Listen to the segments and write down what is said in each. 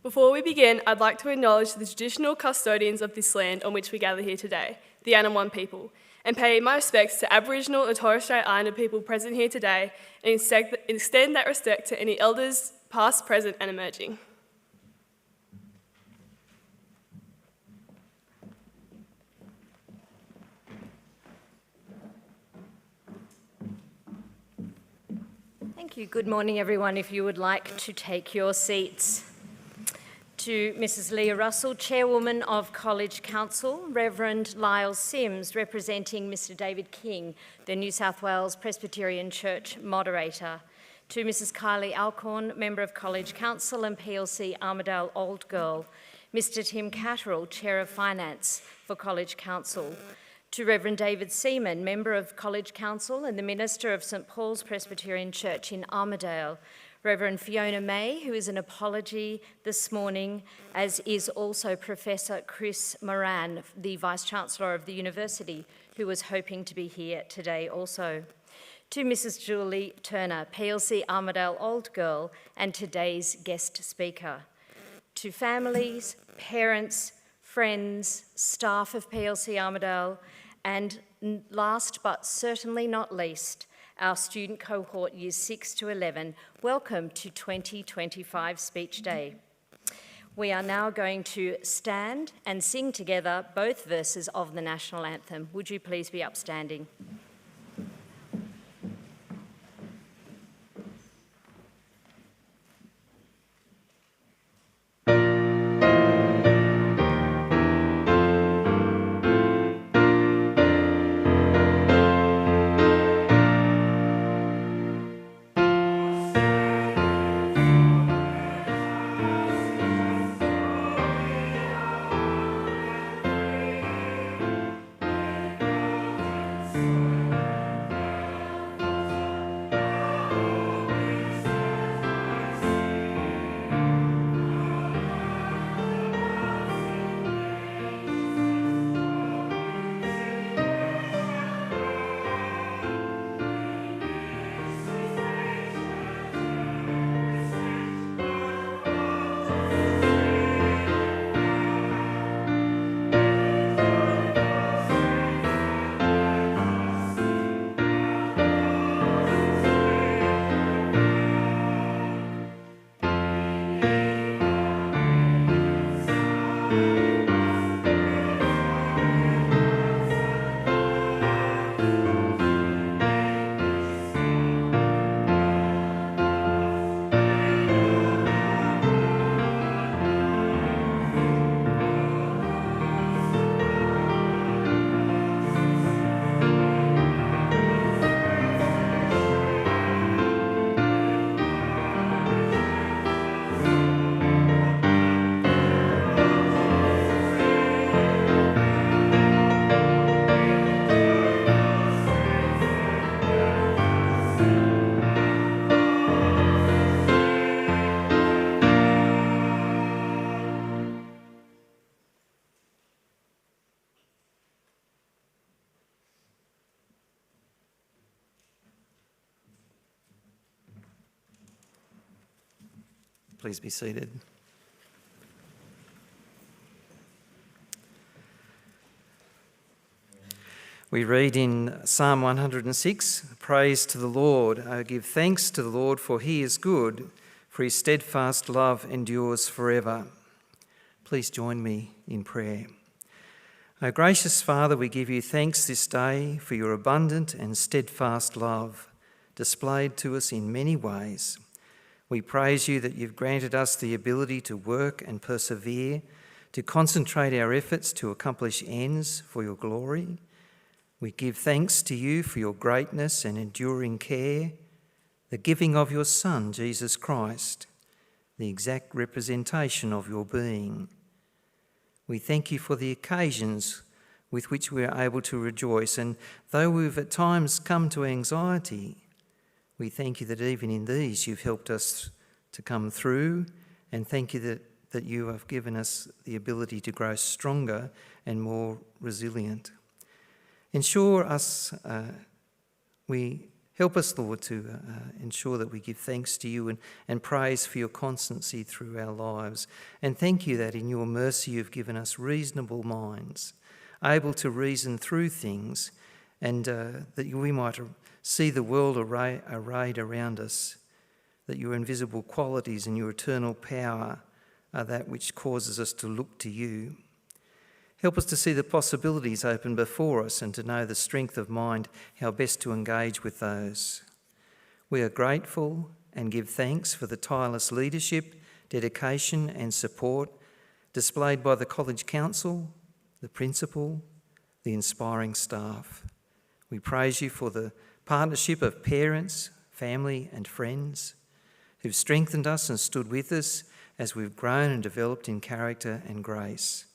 Before we begin, I'd like to acknowledge the traditional custodians of this land on which we gather here today, the Anaiwan people, and pay my respects to Aboriginal and Torres Strait Islander people present here today, and extend that respect to any elders past, present and emerging. Thank you. Good morning, everyone. If you would like to take your seats. To Mrs. Leah Russell, Chairwoman of College Council, Reverend Lyle Sims, representing Mr. David King, the New South Wales Presbyterian Church Moderator. To Mrs. Kylie Alcorn, Member of College Council and PLC Armidale Old Girl. Mr. Tim Catterall, Chair of Finance for College Council. To Reverend David Seaman, Member of College Council and the Minister of St Paul's Presbyterian Church in Armidale. Reverend Fiona May, who is an apology this morning, as is also Professor Chris Moran, the Vice-Chancellor of the University, who was hoping to be here today also. To Mrs. Julie Turner, PLC Armidale Old Girl, and today's guest speaker. To families, parents, friends, staff of PLC Armidale, and last but certainly not least, our student cohort years 6 to 11, welcome to 2025 Speech Day. We are now going to stand and sing together both verses of the National Anthem. Would you please be upstanding? Please be seated. We read in Psalm 106, "Praise to the Lord. I give thanks to the Lord, for he is good, for his steadfast love endures forever." Please join me in prayer. Our gracious Father, we give you thanks this day for your abundant and steadfast love displayed to us in many ways. We praise you that you've granted us the ability to work and persevere, to concentrate our efforts to accomplish ends for your glory. We give thanks to you for your greatness and enduring care, the giving of your Son, Jesus Christ, the exact representation of your being. We thank you for the occasions with which we are able to rejoice, and though we've at times come to anxiety, we thank you that even in these you've helped us to come through, and thank you that you have given us the ability to grow stronger and more resilient. Ensure us, we Help us, Lord, to ensure that we give thanks to you and praise for your constancy through our lives. And thank you that in your mercy you've given us reasonable minds, able to reason through things, and that we might see the world arrayed around us, that your invisible qualities and your eternal power are that which causes us to look to you. Help us to see the possibilities open before us and to know the strength of mind, how best to engage with those. We are grateful and give thanks for the tireless leadership, dedication and support displayed by the College Council, the Principal, the inspiring staff. We praise you for the partnership of parents, family and friends who've strengthened us and stood with us as we've grown and developed in character and grace.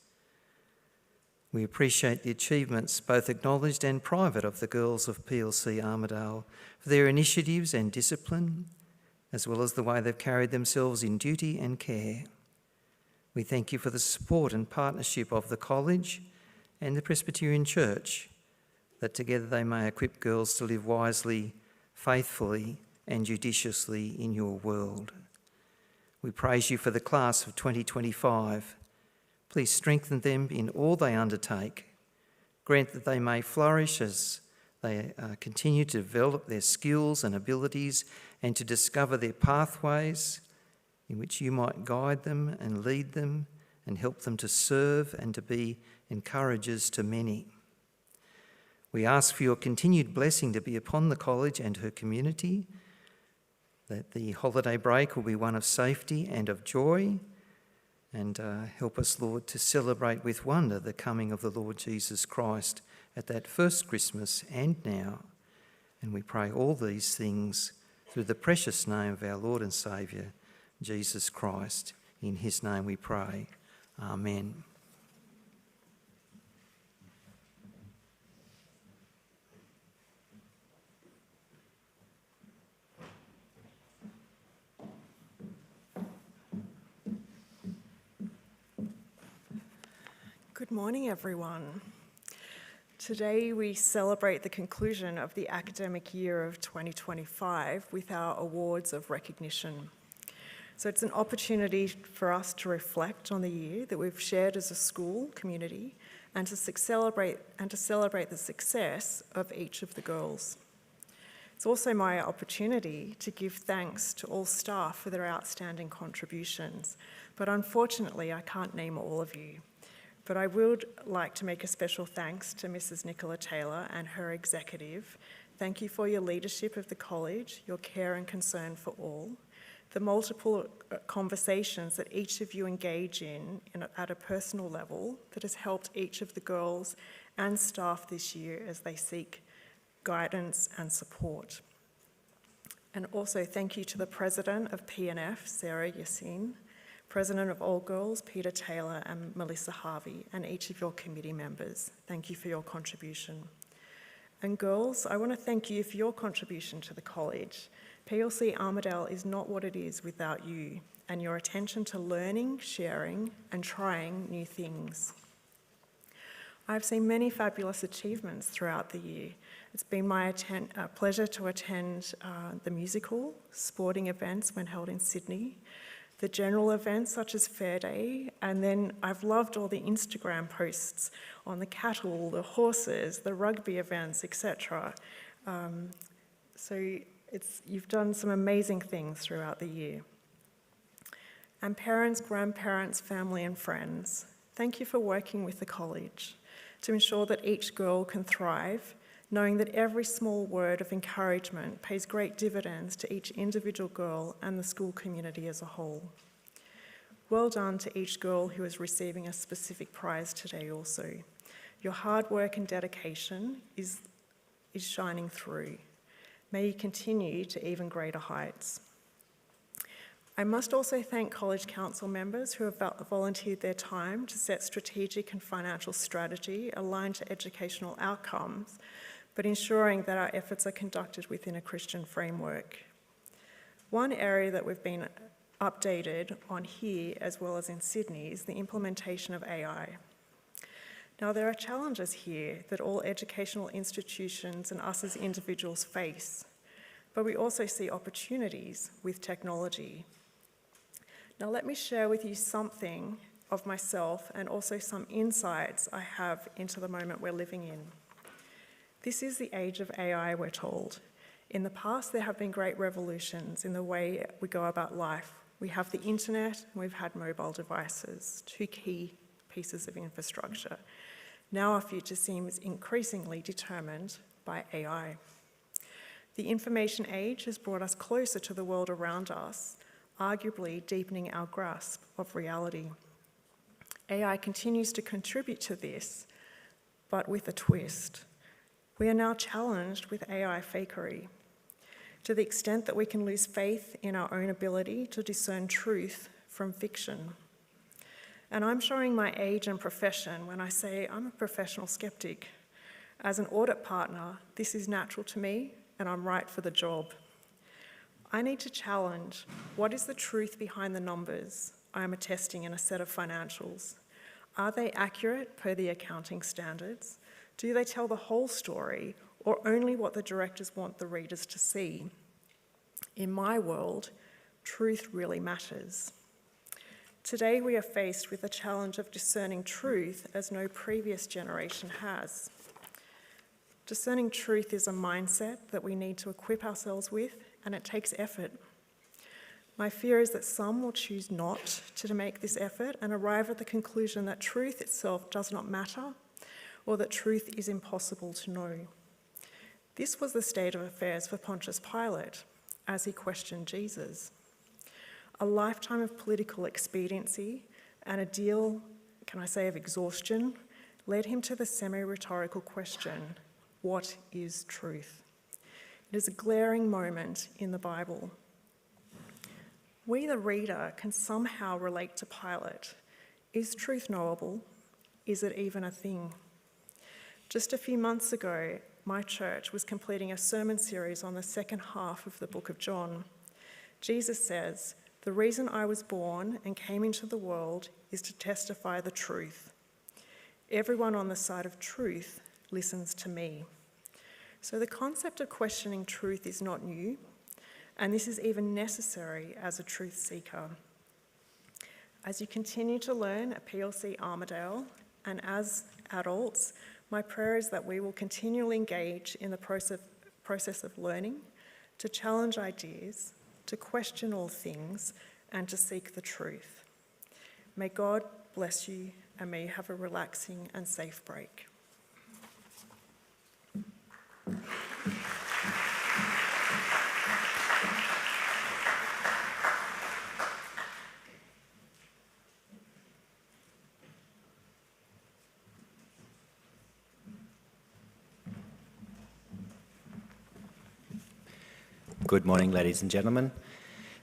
We appreciate the achievements, both acknowledged and private, of the girls of PLC Armidale for their initiatives and discipline, as well as the way they've carried themselves in duty and care. We thank you for the support and partnership of the college and the Presbyterian Church, that together they may equip girls to live wisely, faithfully and judiciously in your world. We praise you for the class of 2025. Please strengthen them in all they undertake. Grant that they may flourish as they continue to develop their skills and abilities and to discover their pathways in which you might guide them and lead them and help them to serve and to be encouragers to many. We ask for your continued blessing to be upon the college and her community, that the holiday break will be one of safety and of joy. And help us, Lord, to celebrate with wonder the coming of the Lord Jesus Christ at that first Christmas and now. And we pray all these things through the precious name of our Lord and Saviour, Jesus Christ. In his name we pray. Amen. Good morning, everyone. Today we celebrate the conclusion of the academic year of 2025 with our awards of recognition. So it's an opportunity for us to reflect on the year that we've shared as a school community and to celebrate the success of each of the girls. It's also my opportunity to give thanks to all staff for their outstanding contributions, but unfortunately I can't name all of you. But I would like to make a special thanks to Mrs. Nicola Taylor and her executive. Thank you for your leadership of the college, your care and concern for all, the multiple conversations that each of you engage in at a personal level that has helped each of the girls and staff this year as they seek guidance and support. And also thank you to the President of PNF, Sarah Yassin, President of All Girls, Peter Taylor and Melissa Harvey, and each of your committee members. Thank you for your contribution. And girls, I want to thank you for your contribution to the college. PLC Armidale is not what it is without you and your attention to learning, sharing, and trying new things. I've seen many fabulous achievements throughout the year. It's been my pleasure to attend the musical, sporting events when held in Sydney, the general events such as Fair Day, and then I've loved all the Instagram posts on the cattle, the horses, the rugby events, etc. So you've done some amazing things throughout the year. And parents, grandparents, family and friends, thank you for working with the college to ensure that each girl can thrive, knowing that every small word of encouragement pays great dividends to each individual girl and the school community as a whole. Well done to each girl who is receiving a specific prize today also. Your hard work and dedication is shining through. May you continue to even greater heights. I must also thank College Council members who have volunteered their time to set strategic and financial strategy aligned to educational outcomes, but ensuring that our efforts are conducted within a Christian framework. One area that we've been updated on here as well as in Sydney is the implementation of AI. Now there are challenges here that all educational institutions and us as individuals face. but we also see opportunities with technology. Now, let me share with you something of myself and also some insights I have into the moment we're living in. This is the age of AI, we're told. In the past, there have been great revolutions in the way we go about life. We have the internet and we've had mobile devices, two key pieces of infrastructure. Now our future seems increasingly determined by AI. The information age has brought us closer to the world around us, arguably deepening our grasp of reality. AI continues to contribute to this, but with a twist. We are now challenged with AI fakery, to the extent that we can lose faith in our own ability to discern truth from fiction. And I'm showing my age and profession when I say I'm a professional skeptic. As an audit partner, this is natural to me, and I'm right for the job. I need to challenge what is the truth behind the numbers I am attesting in a set of financials. Are they accurate per the accounting standards? Do they tell the whole story or only what the directors want the readers to see? In my world, truth really matters. Today we are faced with the challenge of discerning truth as no previous generation has. Discerning truth is a mindset that we need to equip ourselves with, and it takes effort. My fear is that some will choose not to make this effort and arrive at the conclusion that truth itself does not matter, or that truth is impossible to know. This was the state of affairs for Pontius Pilate as he questioned Jesus. A lifetime of political expediency and a deal, can I say, of exhaustion, led him to the semi-rhetorical question, what is truth? It is a glaring moment in the Bible. We, the reader, can somehow relate to Pilate. Is truth knowable? Is it even a thing? Just a few months ago, my church was completing a sermon series on the second half of the book of John. Jesus says, "The reason I was born and came into the world is to testify the truth. Everyone on the side of truth listens to me." So the concept of questioning truth is not new, and this is even necessary as a truth seeker. As you continue to learn at PLC Armidale, and as adults, my prayer is that we will continually engage in the process of learning, to challenge ideas, to question all things, and to seek the truth. May God bless you, and may you have a relaxing and safe break. Good morning, ladies and gentlemen.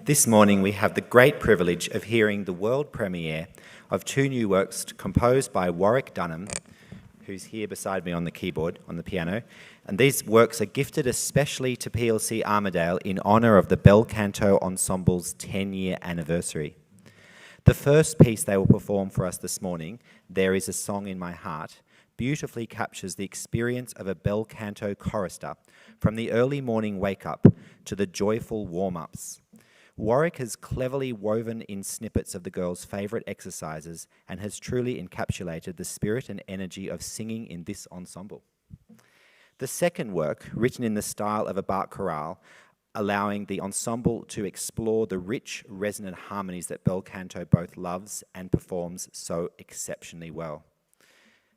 This morning we have the great privilege of hearing the world premiere of two new works composed by Warwick Dunham, who's here beside me on the keyboard, on the piano, and these works are gifted especially to PLC Armidale in honour of the Bel Canto Ensemble's 10-year anniversary. The first piece they will perform for us this morning, There Is a Song in My Heart, beautifully captures the experience of a bel canto chorister from the early morning wake-up to the joyful warm-ups. Warwick has cleverly woven in snippets of the girls' favourite exercises and has truly encapsulated the spirit and energy of singing in this ensemble. The second work, written in the style of a Bach chorale, allowing the ensemble to explore the rich, resonant harmonies that bel canto both loves and performs so exceptionally well.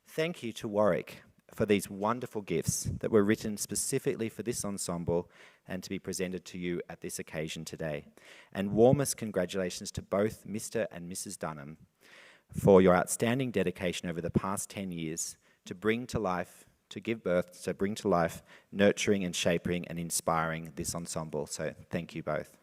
Thank you to Warwick for these wonderful gifts that were written specifically for this ensemble and to be presented to you at this occasion today. And warmest congratulations to both Mr. and Mrs. Dunham for your outstanding dedication over the past 10 years to bring to life, to give birth, to bring to life, nurturing and shaping and inspiring this ensemble. So thank you both.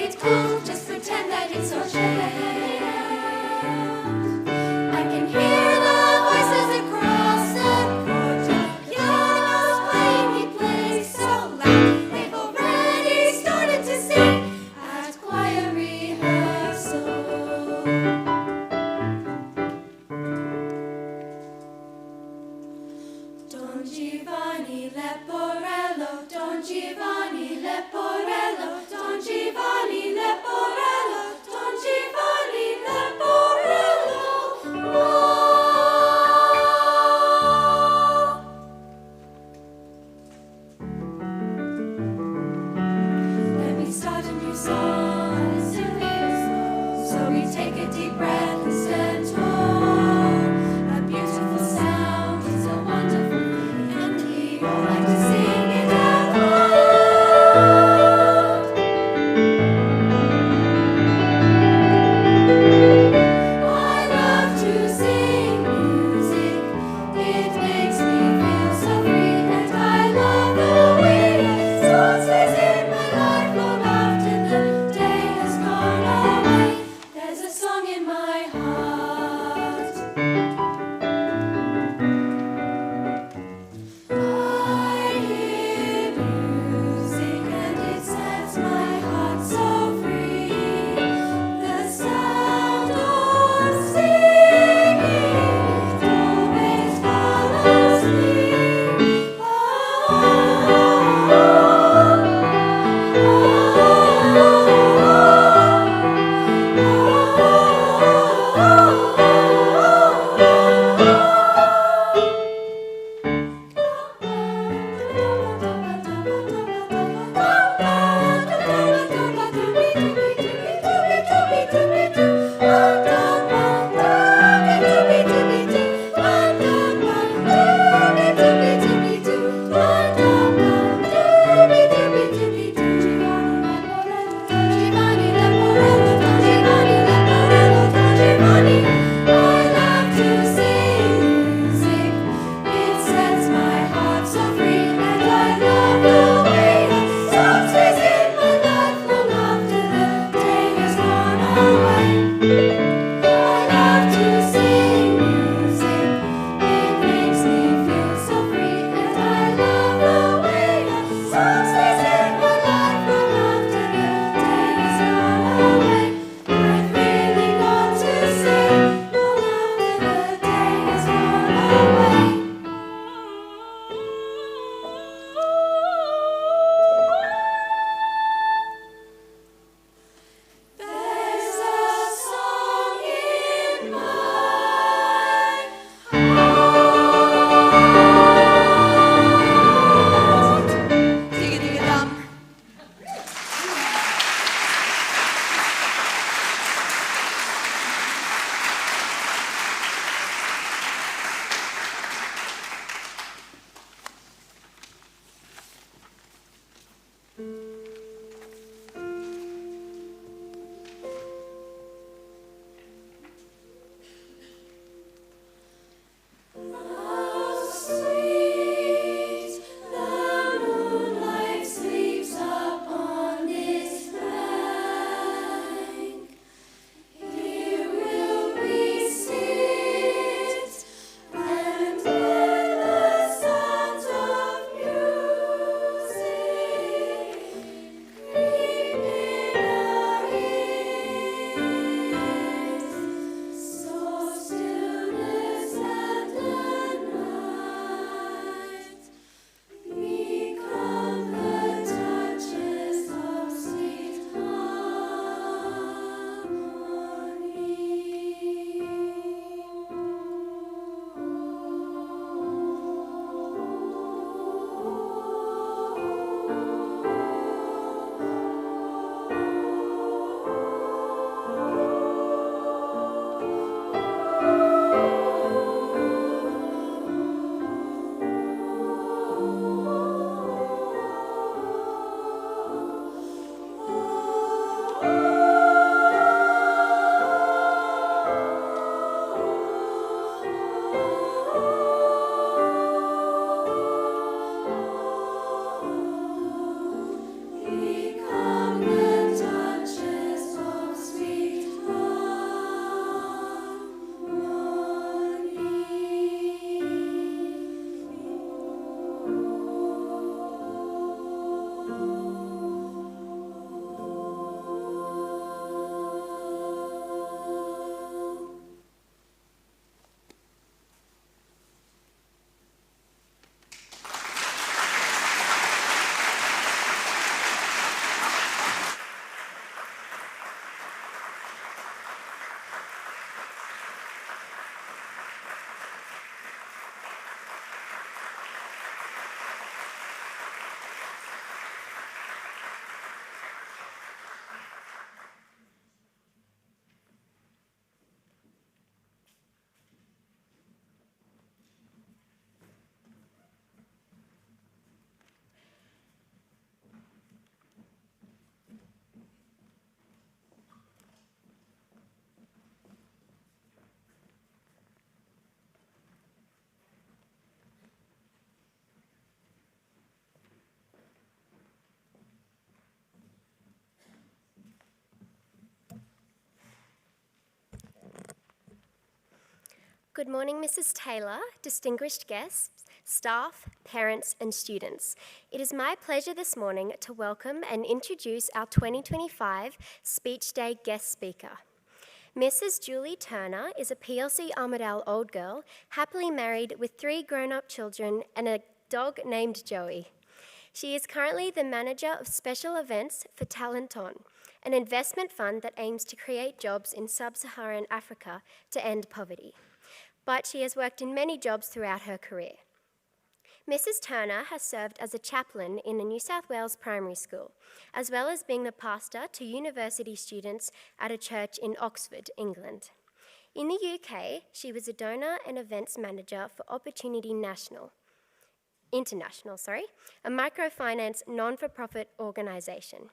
it's cool, just pretend that it's okay. I can hear the voices across the court. Piano's playing, he plays so loud. They've already started to sing at choir rehearsal. Don Giovanni Leporello, Don Giovanni Leporello, Don Giovanni Leporello, Don Giovanni Leporello. Oh. Then we start a new song, so we take a deep breath and stand tall. A beautiful sound is a wonderful thing, and we all like to sing it out loud. I love to sing music. It makes me feel so free, and I love the way song stays in my life long after the day has gone away. There's a song in my Good morning, Mrs. Taylor, distinguished guests, staff, parents and students. It is my pleasure this morning to welcome and introduce our 2025 Speech Day guest speaker. Mrs. Julie Turner is a PLC Armidale old girl, happily married with 3 grown-up children and a dog named Joey. She is currently the manager of special events for Talenton, an investment fund that aims to create jobs in sub-Saharan Africa to end poverty. But she has worked in many jobs throughout her career. Mrs. Turner has served as a chaplain in a New South Wales primary school, as well as being the pastor to university students at a church in Oxford, England. In the UK, she was a donor and events manager for Opportunity International, a microfinance non-for-profit organisation.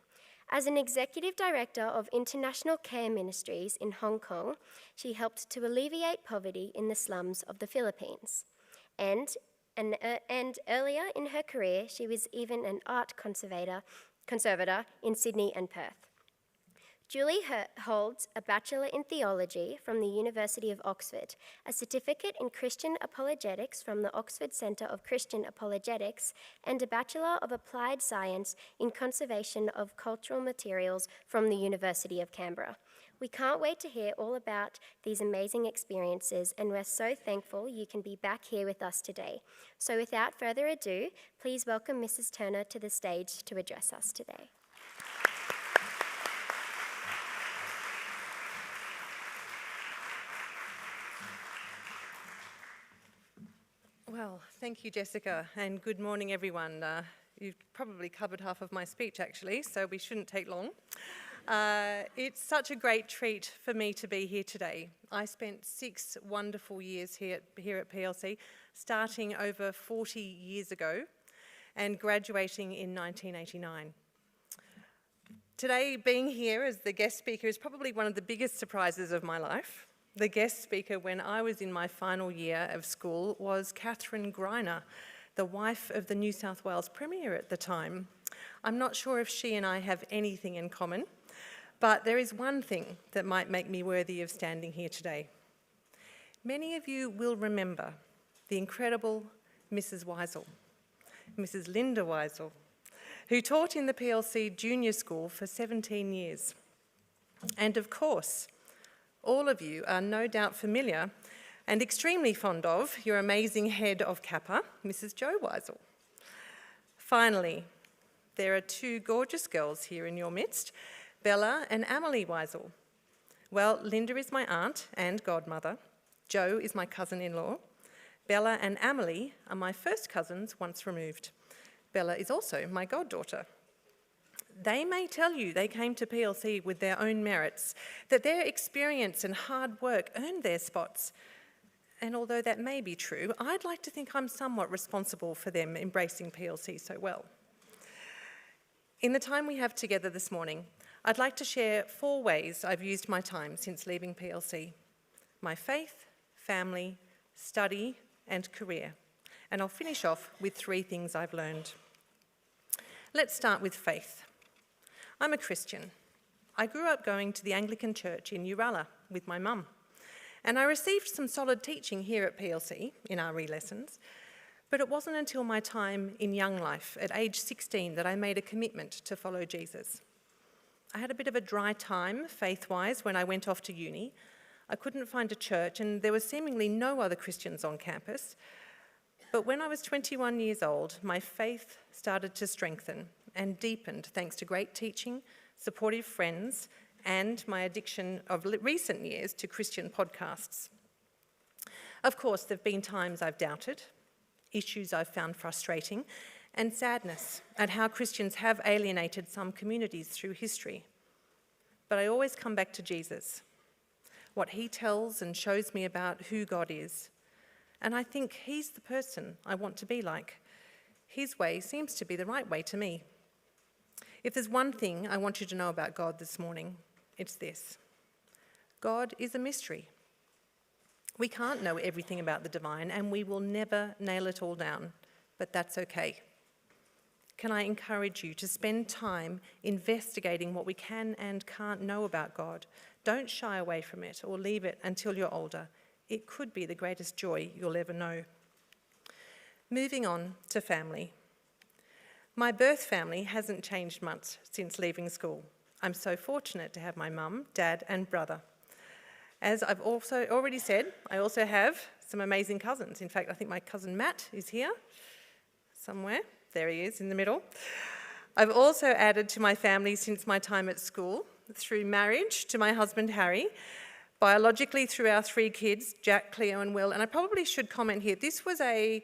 As an executive director of International Care Ministries in Hong Kong, she helped to alleviate poverty in the slums of the Philippines. And earlier in her career, she was even an art conservator in Sydney and Perth. Julie holds a Bachelor in Theology from the University of Oxford, a Certificate in Christian Apologetics from the Oxford Centre of Christian Apologetics, and a Bachelor of Applied Science in Conservation of Cultural Materials from the University of Canberra. We can't wait to hear all about these amazing experiences, and we're so thankful you can be back here with us today. So without further ado, please welcome Mrs. Turner to the stage to address us today. Well, thank you, Jessica, and good morning, everyone. You've probably covered half of my speech, actually, so we shouldn't take long. It's such a great treat for me to be here today. I spent 6 wonderful years here at PLC, starting over 40 years ago and graduating in 1989. Today, being here as the guest speaker is probably one of the biggest surprises of my life. The guest speaker when I was in my final year of school was Catherine Greiner, the wife of the New South Wales Premier at the time. I'm not sure if she and I have anything in common, but there is one thing that might make me worthy of standing here today. Many of you will remember the incredible Mrs. Weisel, Mrs. Linda Weisel, who taught in the PLC Junior School for 17 years. And of course, all of you are no doubt familiar and extremely fond of your amazing head of Kappa, Mrs. Jo Weisel. Finally, there are 2 gorgeous girls here in your midst, Bella and Amelie Weisel. Well, Linda is my aunt and godmother. Jo is my cousin-in-law. Bella and Amelie are my first cousins once removed. Bella is also my goddaughter. They may tell you they came to PLC with their own merits, that their experience and hard work earned their spots. And although that may be true, I'd like to think I'm somewhat responsible for them embracing PLC so well. In the time we have together this morning, I'd like to share 4 ways I've used my time since leaving PLC: my faith, family, study, and career. And I'll finish off with 3 things I've learned. Let's start with faith. I'm a Christian. I grew up going to the Anglican Church in Uralla with my mum, and I received some solid teaching here at PLC in our lessons, but it wasn't until my time in Young Life at age 16 that I made a commitment to follow Jesus. I had a bit of a dry time, faith-wise, when I went off to uni. I couldn't find a church, and there were seemingly no other Christians on campus. But when I was 21 years old, my faith started to strengthen and deepened thanks to great teaching, supportive friends, and my addiction of recent years to Christian podcasts. Of course, there have been times I've doubted, issues I've found frustrating, and sadness at how Christians have alienated some communities through history. But I always come back to Jesus, what he tells and shows me about who God is. And I think he's the person I want to be like. His way seems to be the right way to me. If there's one thing I want you to know about God this morning, it's this: God is a mystery. We can't know everything about the divine, and we will never nail it all down, but that's okay. Can I encourage you to spend time investigating what we can and can't know about God? Don't shy away from it or leave it until you're older. It could be the greatest joy you'll ever know. Moving on to family. My birth family hasn't changed much since leaving school. I'm so fortunate to have my mum, dad, and brother. As I've also already said, I also have some amazing cousins. In fact, I think my cousin Matt is here somewhere. There he is in the middle. I've also added to my family since my time at school, through marriage to my husband Harry, biologically through our 3 kids, Jack, Cleo and Will. And I probably should comment here, this was a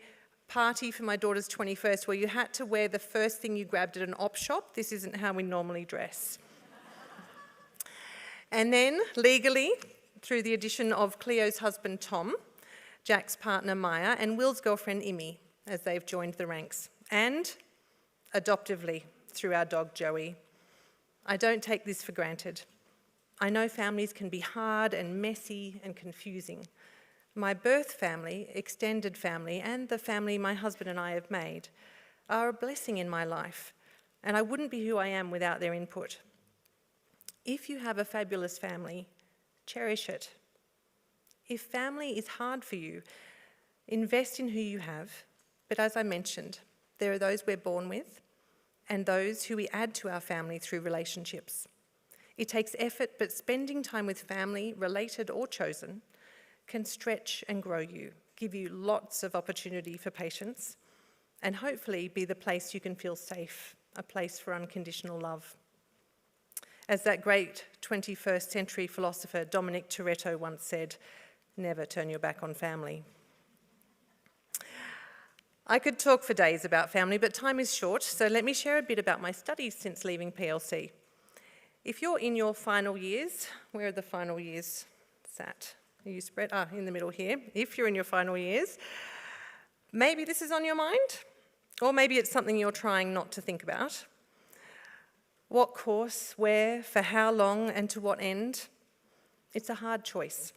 party for my daughter's 21st where you had to wear the first thing you grabbed at an op shop. This isn't how we normally dress. And then legally, through the addition of Cleo's husband Tom, Jack's partner Maya, and Will's girlfriend Imi, as they've joined the ranks. And adoptively, through our dog Joey. I don't take this for granted. I know families can be hard and messy and confusing. My birth family, extended family, and the family my husband and I have made are a blessing in my life, and I wouldn't be who I am without their input. If you have a fabulous family, cherish it. If family is hard for you, invest in who you have, but as I mentioned, there are those we're born with and those who we add to our family through relationships. It takes effort, but spending time with family, related or chosen, can stretch and grow you, give you lots of opportunity for patience, and hopefully be the place you can feel safe, a place for unconditional love. As that great 21st century philosopher Dominic Toretto once said, never turn your back on family. I could talk for days about family, but time is short, so let me share a bit about my studies since leaving PLC. If you're in your final years, where are the final years sat? Are you spread? In the middle here. If you're in your final years, maybe this is on your mind, or maybe it's something you're trying not to think about. What course, where, for how long, and to what end? It's a hard choice.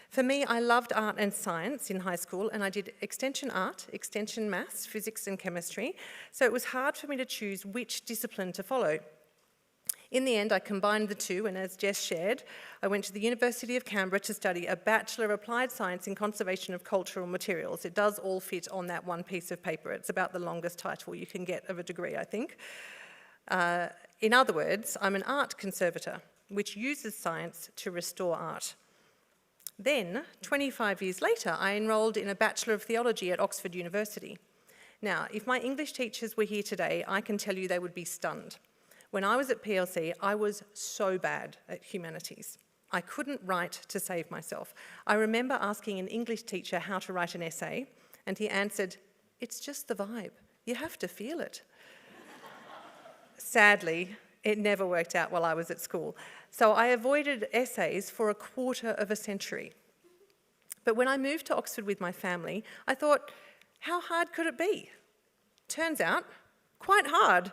For me, I loved art and science in high school, and I did extension art, extension maths, physics and chemistry, so it was hard for me to choose which discipline to follow. In the end, I combined the two, and as Jess shared, I went to the University of Canberra to study a Bachelor of Applied Science in Conservation of Cultural Materials. It does all fit on that one piece of paper. It's about the longest title you can get of a degree, I think. In other words, I'm an art conservator, which uses science to restore art. Then, 25 years later, I enrolled in a Bachelor of Theology at Oxford University. Now, if my English teachers were here today, I can tell you they would be stunned. When I was at PLC, I was so bad at humanities. I couldn't write to save myself. I remember asking an English teacher how to write an essay, and he answered, "It's just the vibe. You have to feel it." Sadly, it never worked out while I was at school. So I avoided essays for a quarter of a century. But when I moved to Oxford with my family, I thought, how hard could it be? Turns out, quite hard.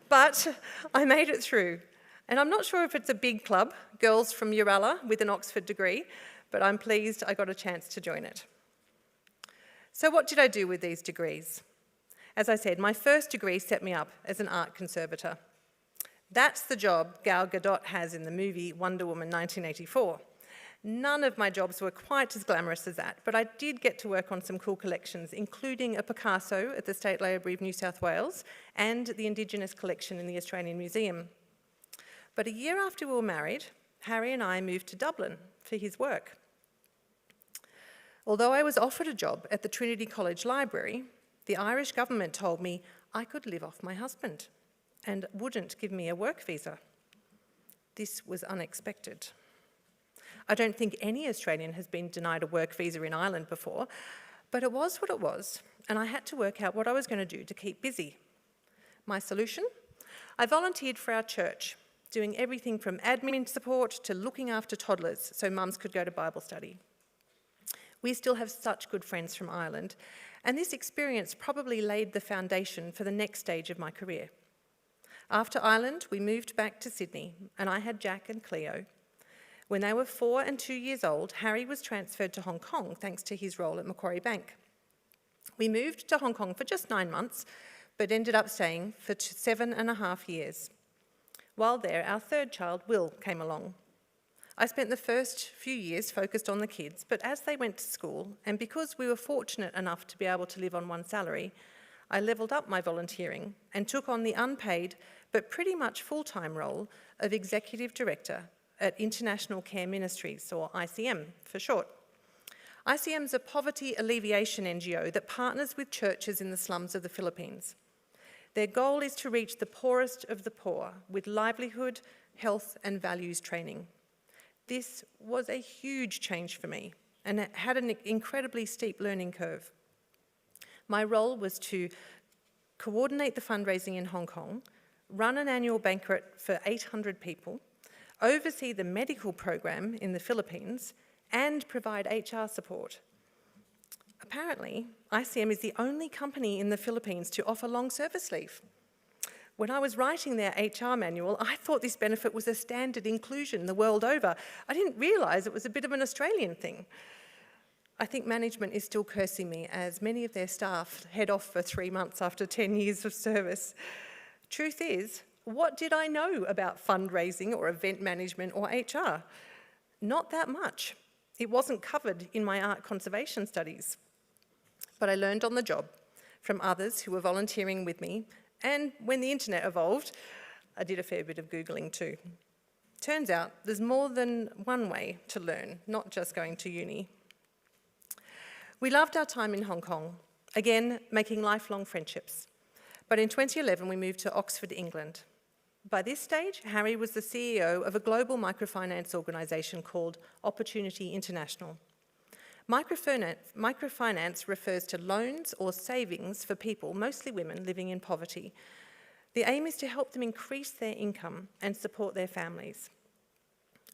But I made it through. And I'm not sure if it's a big club, girls from Uralla with an Oxford degree, but I'm pleased I got a chance to join it. So what did I do with these degrees? As I said, my first degree set me up as an art conservator. That's the job Gal Gadot has in the movie Wonder Woman 1984. None of my jobs were quite as glamorous as that, but I did get to work on some cool collections, including a Picasso at the State Library of New South Wales and the Indigenous collection in the Australian Museum. But a year after we were married, Harry and I moved to Dublin for his work. Although I was offered a job at the Trinity College Library, the Irish government told me I could live off my husband and wouldn't give me a work visa. This was unexpected. I don't think any Australian has been denied a work visa in Ireland before, but it was what it was, and I had to work out what I was going to do to keep busy. My solution? I volunteered for our church, doing everything from admin support to looking after toddlers so mums could go to Bible study. We still have such good friends from Ireland, and this experience probably laid the foundation for the next stage of my career. After Ireland, we moved back to Sydney, and I had Jack and Cleo. When they were 4 and 2 years old, Harry was transferred to Hong Kong thanks to his role at Macquarie Bank. We moved to Hong Kong for just 9 months, but ended up staying for 7.5 years. While there, our third child, Will, came along. I spent the first few years focused on the kids, but as they went to school, and because we were fortunate enough to be able to live on one salary, I levelled up my volunteering and took on the unpaid but pretty much full-time role of Executive Director at International Care Ministries, or ICM for short. ICM is a poverty alleviation NGO that partners with churches in the slums of the Philippines. Their goal is to reach the poorest of the poor with livelihood, health and values training. This was a huge change for me and it had an incredibly steep learning curve. My role was to coordinate the fundraising in Hong Kong, run an annual banquet for 800 people, oversee the medical program in the Philippines, and provide HR support. Apparently, ICM is the only company in the Philippines to offer long service leave. When I was writing their HR manual, I thought this benefit was a standard inclusion the world over. I didn't realise it was a bit of an Australian thing. I think management is still cursing me as many of their staff head off for 3 months after 10 years of service. Truth is, what did I know about fundraising or event management or HR? Not that much. It wasn't covered in my art conservation studies. But I learned on the job from others who were volunteering with me, and when the internet evolved, I did a fair bit of Googling too. Turns out there's more than one way to learn, not just going to uni. We loved our time in Hong Kong, again, making lifelong friendships. But in 2011, we moved to Oxford, England. By this stage, Harry was the CEO of a global microfinance organisation called Opportunity International. Microfinance refers to loans or savings for people, mostly women, living in poverty. The aim is to help them increase their income and support their families.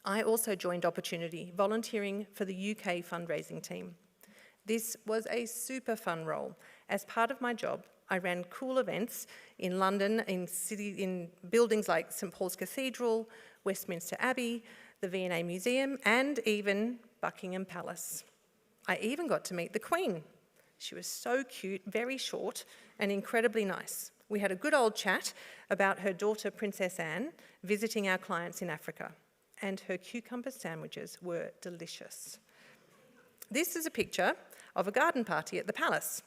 I also joined Opportunity, volunteering for the UK fundraising team. This was a super fun role. As part of my job, I ran cool events in London, in buildings like St Paul's Cathedral, Westminster Abbey, the V&A Museum, and even Buckingham Palace. I even got to meet the Queen. She was so cute, very short, and incredibly nice. We had a good old chat about her daughter, Princess Anne, visiting our clients in Africa, and her cucumber sandwiches were delicious. This is a picture of a garden party at the palace.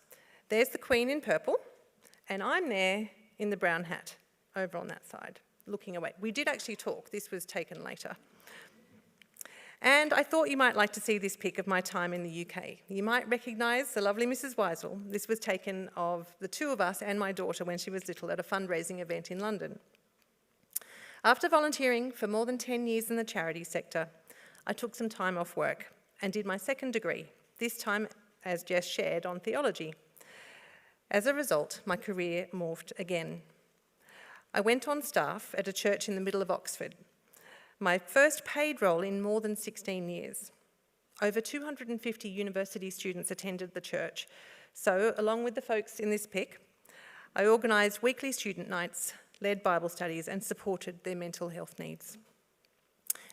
There's the Queen in purple, and I'm there in the brown hat, over on that side, looking away. We did actually talk. This was taken later. And I thought you might like to see this pic of my time in the UK. You might recognise the lovely Mrs. Weisel. This was taken of the two of us and my daughter when she was little at a fundraising event in London. After volunteering for more than 10 years in the charity sector, I took some time off work and did my second degree, this time, as Jess shared, on theology. As a result, my career morphed again. I went on staff at a church in the middle of Oxford, my first paid role in more than 16 years. Over 250 university students attended the church, so along with the folks in this pic, I organised weekly student nights, led Bible studies and supported their mental health needs.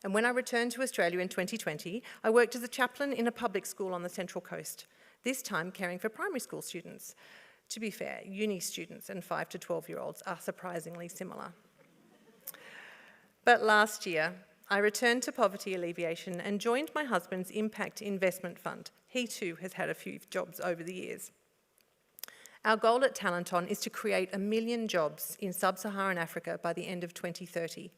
And when I returned to Australia in 2020, I worked as a chaplain in a public school on the Central Coast, this time caring for primary school students. To be fair, uni students and 5 to 12-year-olds are surprisingly similar. But last year, I returned to poverty alleviation and joined my husband's impact investment fund. He too has had a few jobs over the years. Our goal at Talenton is to create 1 million jobs in sub-Saharan Africa by the end of 2030.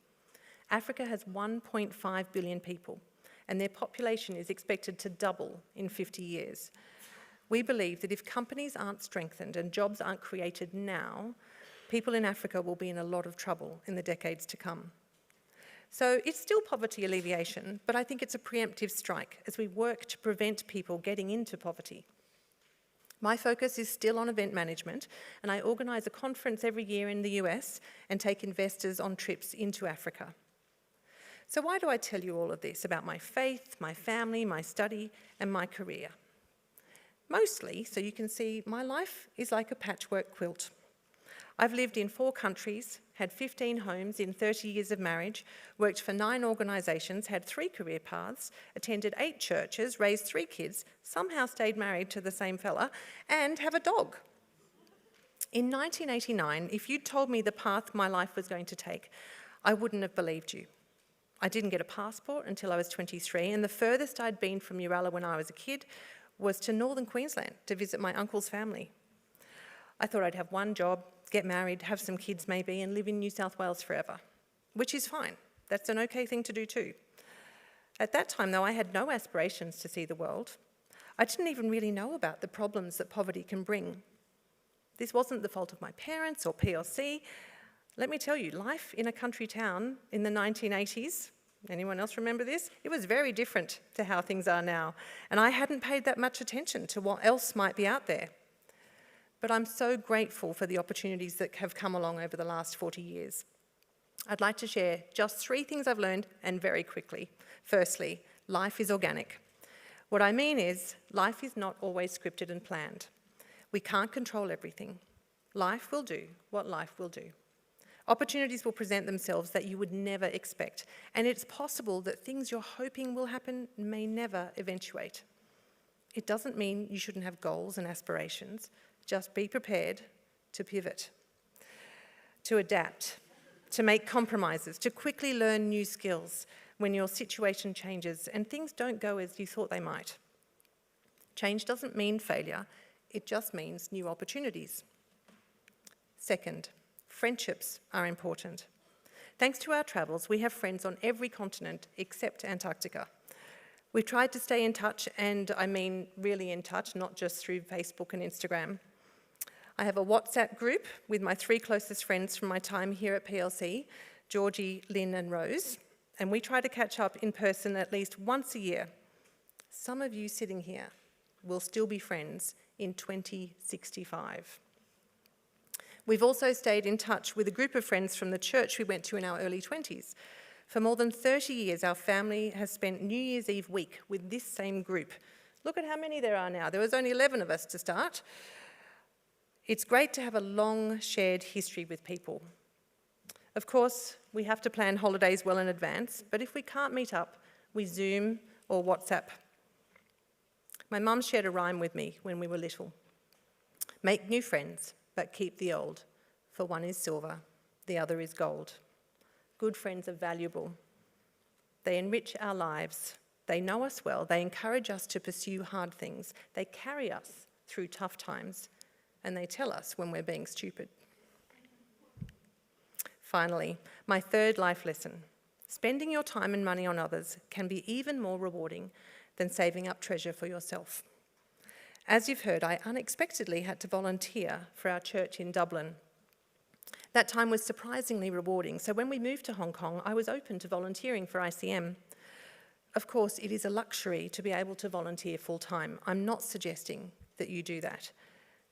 Africa has 1.5 billion people, and their population is expected to double in 50 years. We believe that if companies aren't strengthened and jobs aren't created now, people in Africa will be in a lot of trouble in the decades to come. So it's still poverty alleviation, but I think it's a preemptive strike as we work to prevent people getting into poverty. My focus is still on event management, and I organise a conference every year in the US and take investors on trips into Africa. So why do I tell you all of this about my faith, my family, my study, and my career? Mostly, so you can see, my life is like a patchwork quilt. I've lived in 4 countries, had 15 homes in 30 years of marriage, worked for 9 organisations, had 3 career paths, attended 8 churches, raised 3 kids, somehow stayed married to the same fella, and have a dog. In 1989, if you'd told me the path my life was going to take, I wouldn't have believed you. I didn't get a passport until I was 23, and the furthest I'd been from Uralla when I was a kid was to northern Queensland to visit my uncle's family. I thought I'd have one job, get married, have some kids maybe, and live in New South Wales forever, which is fine. That's an okay thing to do too. At that time, though, I had no aspirations to see the world. I didn't even really know about the problems that poverty can bring. This wasn't the fault of my parents or PLC. Let me tell you, life in a country town in the 1980s, anyone else remember this? It was very different to how things are now, and I hadn't paid that much attention to what else might be out there. But I'm so grateful for the opportunities that have come along over the last 40 years. I'd like to share just 3 things I've learned, and very quickly. Firstly, life is organic. What I mean is, life is not always scripted and planned. We can't control everything. Life will do what life will do. Opportunities will present themselves that you would never expect, and it's possible that things you're hoping will happen may never eventuate. It doesn't mean you shouldn't have goals and aspirations. Just be prepared to pivot, to adapt, to make compromises, to quickly learn new skills when your situation changes and things don't go as you thought they might. Change doesn't mean failure, it just means new opportunities. Second, friendships are important. Thanks to our travels, we have friends on every continent except Antarctica. We've tried to stay in touch, and I mean really in touch, not just through Facebook and Instagram. I have a WhatsApp group with my 3 closest friends from my time here at PLC, Georgie, Lynn and Rose, and we try to catch up in person at least once a year. Some of you sitting here will still be friends in 2065. We've also stayed in touch with a group of friends from the church we went to in our early 20s. For more than 30 years, our family has spent New Year's Eve week with this same group. Look at how many there are now. There was only 11 of us to start. It's great to have a long shared history with people. Of course, we have to plan holidays well in advance, but if we can't meet up, we Zoom or WhatsApp. My mum shared a rhyme with me when we were little. Make new friends, but keep the old, for one is silver, the other is gold. Good friends are valuable. They enrich our lives. They know us well. They encourage us to pursue hard things. They carry us through tough times, and they tell us when we're being stupid. Finally, my third life lesson. Spending your time and money on others can be even more rewarding than saving up treasure for yourself. As you've heard, I unexpectedly had to volunteer for our church in Dublin. That time was surprisingly rewarding, so when we moved to Hong Kong, I was open to volunteering for ICM. Of course, it is a luxury to be able to volunteer full-time. I'm not suggesting that you do that,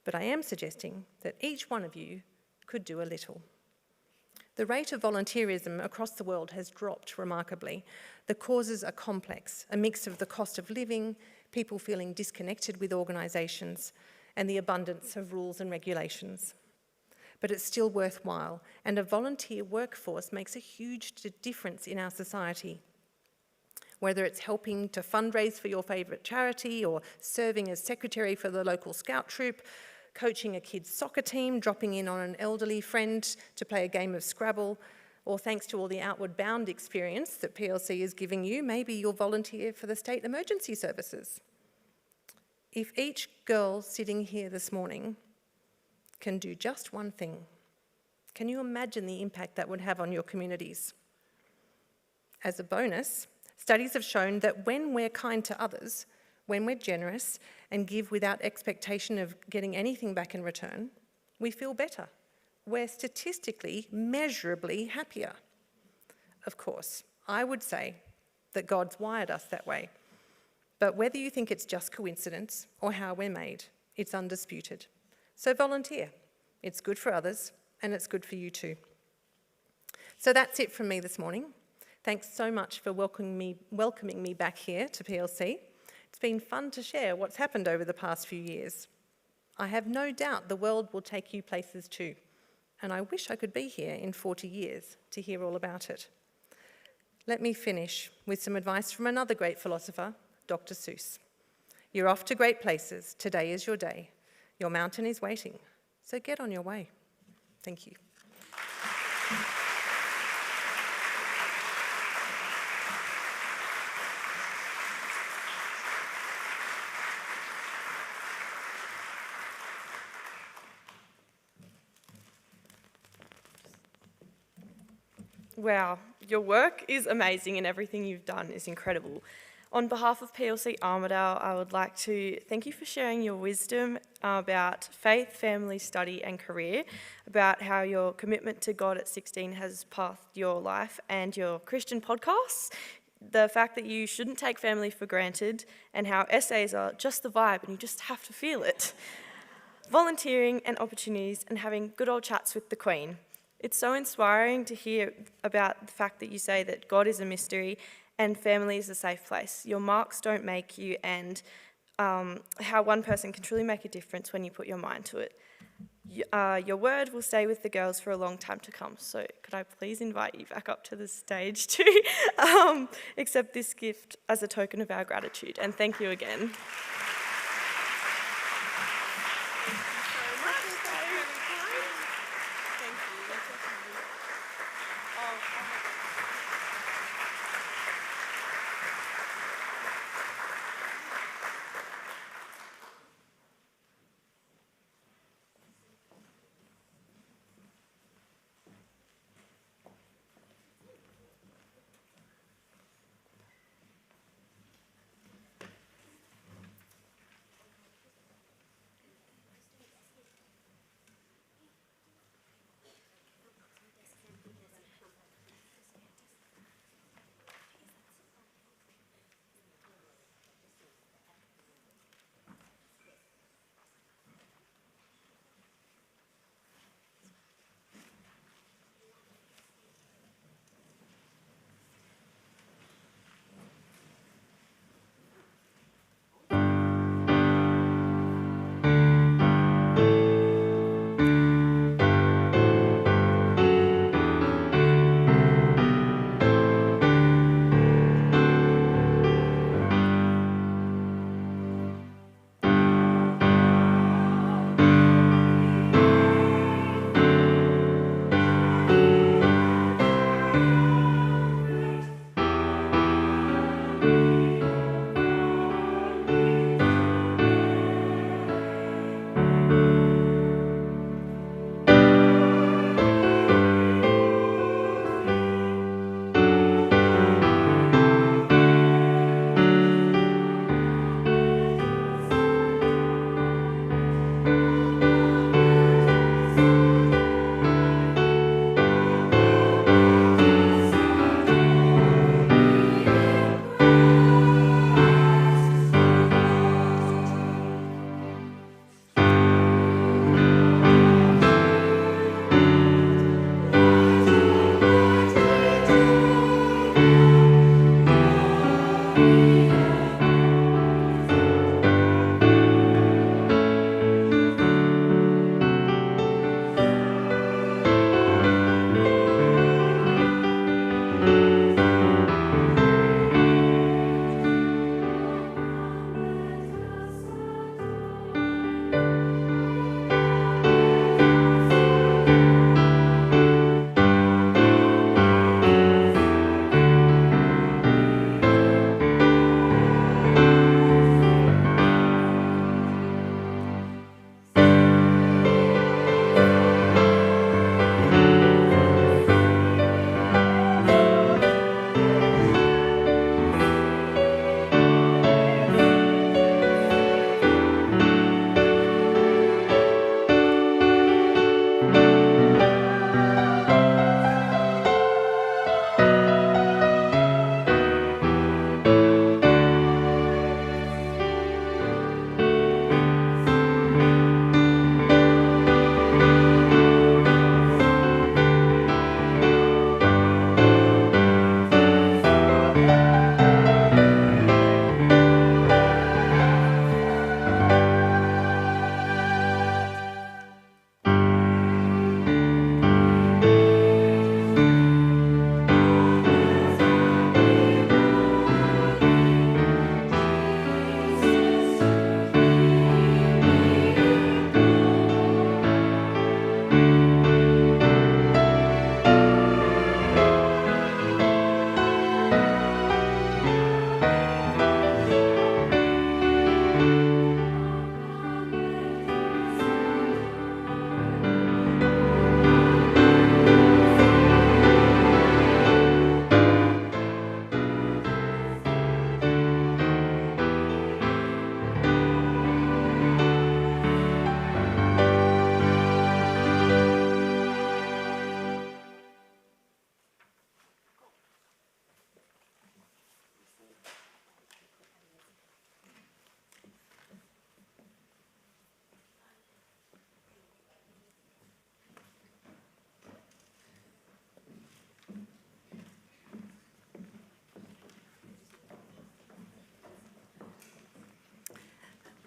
but I am suggesting that each one of you could do a little. The rate of volunteerism across the world has dropped remarkably. The causes are complex, a mix of the cost of living, people feeling disconnected with organisations, and the abundance of rules and regulations. But it's still worthwhile, and a volunteer workforce makes a huge difference in our society. Whether it's helping to fundraise for your favourite charity, or serving as secretary for the local scout troop, coaching a kid's soccer team, dropping in on an elderly friend to play a game of Scrabble, or thanks to all the outward bound experience that PLC is giving you, maybe you'll volunteer for the state emergency services. If each girl sitting here this morning can do just one thing, can you imagine the impact that would have on your communities? As a bonus, studies have shown that when we're kind to others, when we're generous and give without expectation of getting anything back in return, we feel better. We're statistically, measurably happier. Of course, I would say that God's wired us that way. But whether you think it's just coincidence or how we're made, it's undisputed. So volunteer. It's good for others, and it's good for you too. So that's it from me this morning. Thanks so much for welcoming me back here to PLC. It's been fun to share what's happened over the past few years. I have no doubt the world will take you places too, and I wish I could be here in 40 years to hear all about it. Let me finish with some advice from another great philosopher, Dr. Seuss. You're off to great places. Today is your day. Your mountain is waiting, so get on your way. Thank you. Wow, your work is amazing and everything you've done is incredible. On behalf of PLC Armidale, I would like to thank you for sharing your wisdom about faith, family, study and career, about how your commitment to God at 16 has pathed your life and your Christian podcasts, the fact that you shouldn't take family for granted, and how essays are just the vibe and you just have to feel it. Volunteering and opportunities and having good old chats with the Queen. It's so inspiring to hear about the fact that you say that God is a mystery and family is a safe place. Your marks don't make you, and how one person can truly make a difference when you put your mind to it. Your word will stay with the girls for a long time to come. So could I please invite you back up to the stage to accept this gift as a token of our gratitude. And thank you again.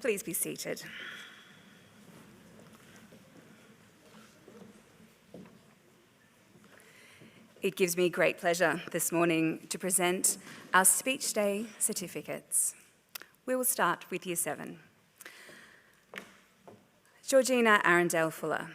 Please be seated. It gives me great pleasure this morning to present our Speech Day certificates. We will start with Year 7. Georgina Armidale Fuller,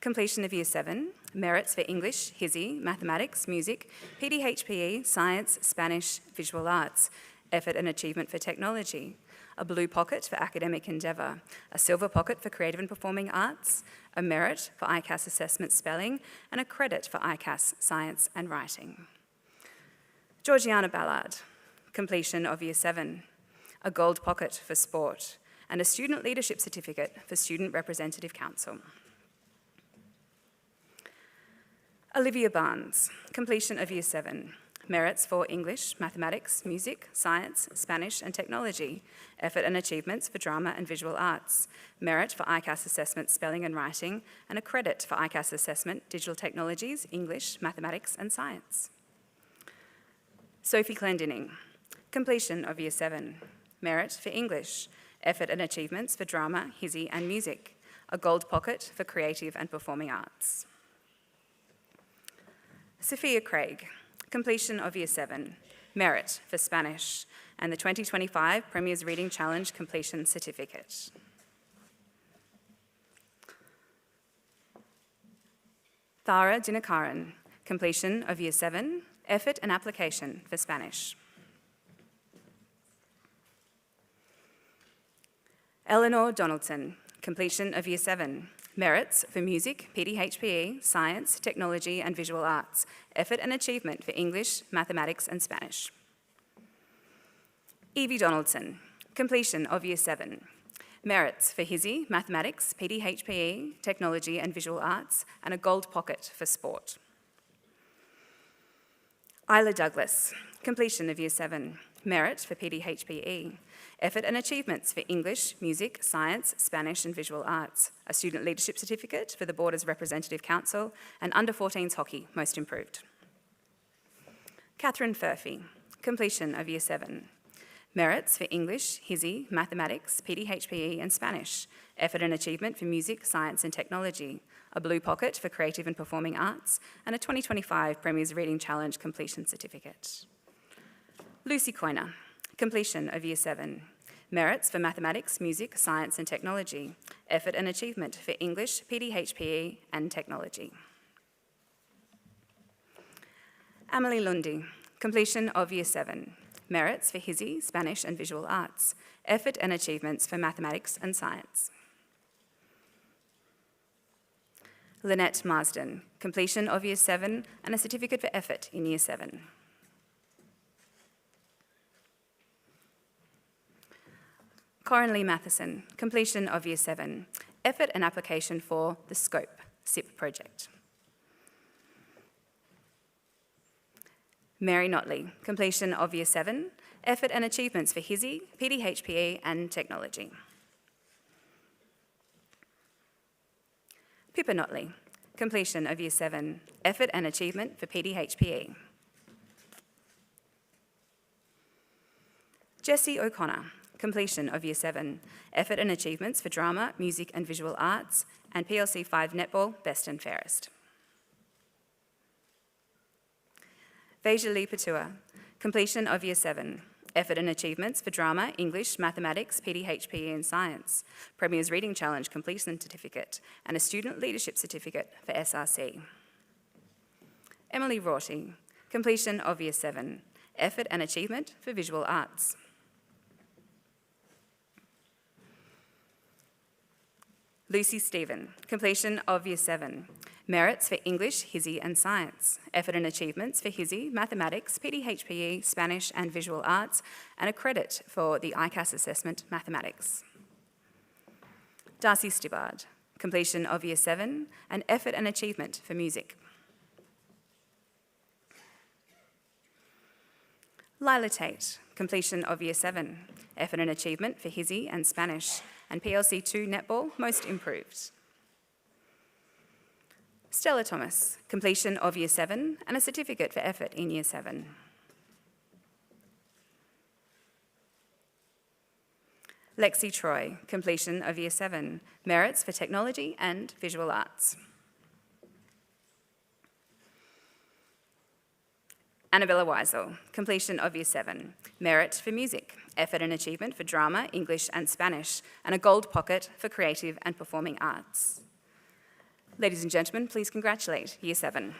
completion of Year 7, merits for English, HISI, Mathematics, Music, PDHPE, Science, Spanish, Visual Arts, effort and achievement for technology, a blue pocket for academic endeavour, a silver pocket for creative and performing arts, a merit for ICAS assessment spelling, and a credit for ICAS science and writing. Georgiana Ballard, completion of Year 7, a gold pocket for sport, and a student leadership certificate for Student Representative Council. Olivia Barnes, completion of Year 7, merits for English, Mathematics, Music, Science, Spanish and Technology, effort and achievements for drama and visual arts, merit for ICAS assessment spelling and writing, and a credit for ICAS assessment digital technologies, English, Mathematics and Science. Sophie Clendening, completion of Year 7, merit for English, effort and achievements for drama, HISI and music, a gold pocket for creative and performing arts. Sophia Craig, completion of Year 7, merit for Spanish, and the 2025 Premier's Reading Challenge completion certificate. Thara Dinakaran, completion of Year 7, effort and application for Spanish. Eleanor Donaldson, completion of Year 7, merits for Music, PDHPE, Science, Technology and Visual Arts, effort and achievement for English, Mathematics and Spanish. Evie Donaldson, completion of Year 7, merits for HISI, Mathematics, PDHPE, Technology and Visual Arts, and a gold pocket for sport. Isla Douglas, completion of Year 7, merit for PDHPE, effort and achievements for English, Music, Science, Spanish and Visual Arts, a student leadership certificate for the Borders Representative Council, and under-14s hockey, most improved. Catherine Furphy, completion of Year 7, merits for English, HISI, Mathematics, PDHPE and Spanish, effort and achievement for Music, Science and Technology, a blue pocket for creative and performing arts, and a 2025 Premier's Reading Challenge completion certificate. Lucy Coyner, completion of Year 7, merits for Mathematics, Music, Science and Technology, effort and achievement for English, PDHPE and Technology. Amelie Lundy, completion of Year 7, merits for HISI, Spanish and Visual Arts, effort and achievements for Mathematics and Science. Lynette Marsden, completion of Year 7 and a certificate for effort in Year 7. Corin Lee Matheson, completion of Year 7, effort and application for the SCOPE SIP project. Mary Notley, completion of Year 7, effort and achievements for HISI, PDHPE and Technology. Pippa Notley, completion of Year 7, effort and achievement for PDHPE. Jessie O'Connor, completion of Year 7, effort and achievements for drama, music and visual arts, and PLC 5 netball, best and fairest. Veja Lee Patua, completion of Year 7, effort and achievements for drama, English, Mathematics, PDHPE and Science, Premier's Reading Challenge completion certificate, and a student leadership certificate for SRC. Emily Rorty, completion of Year 7, effort and achievement for visual arts. Lucy Stephen, completion of Year 7, merits for English, HISI and Science, effort and achievements for HISI, Mathematics, PDHPE, Spanish and Visual Arts, and a credit for the ICAS assessment Mathematics. Darcy Stibbard, completion of Year 7, and effort and achievement for music. Lila Tate, completion of Year 7, effort and achievement for HISI and Spanish, and PLC 2 netball, most improved. Stella Thomas, completion of Year 7 and a certificate for effort in Year 7. Lexi Troy, completion of Year 7, merits for technology and visual arts. Annabella Weisel, completion of Year 7, merit for music, effort and achievement for drama, English and Spanish, and a gold pocket for creative and performing arts. Ladies and gentlemen, please congratulate Year 7.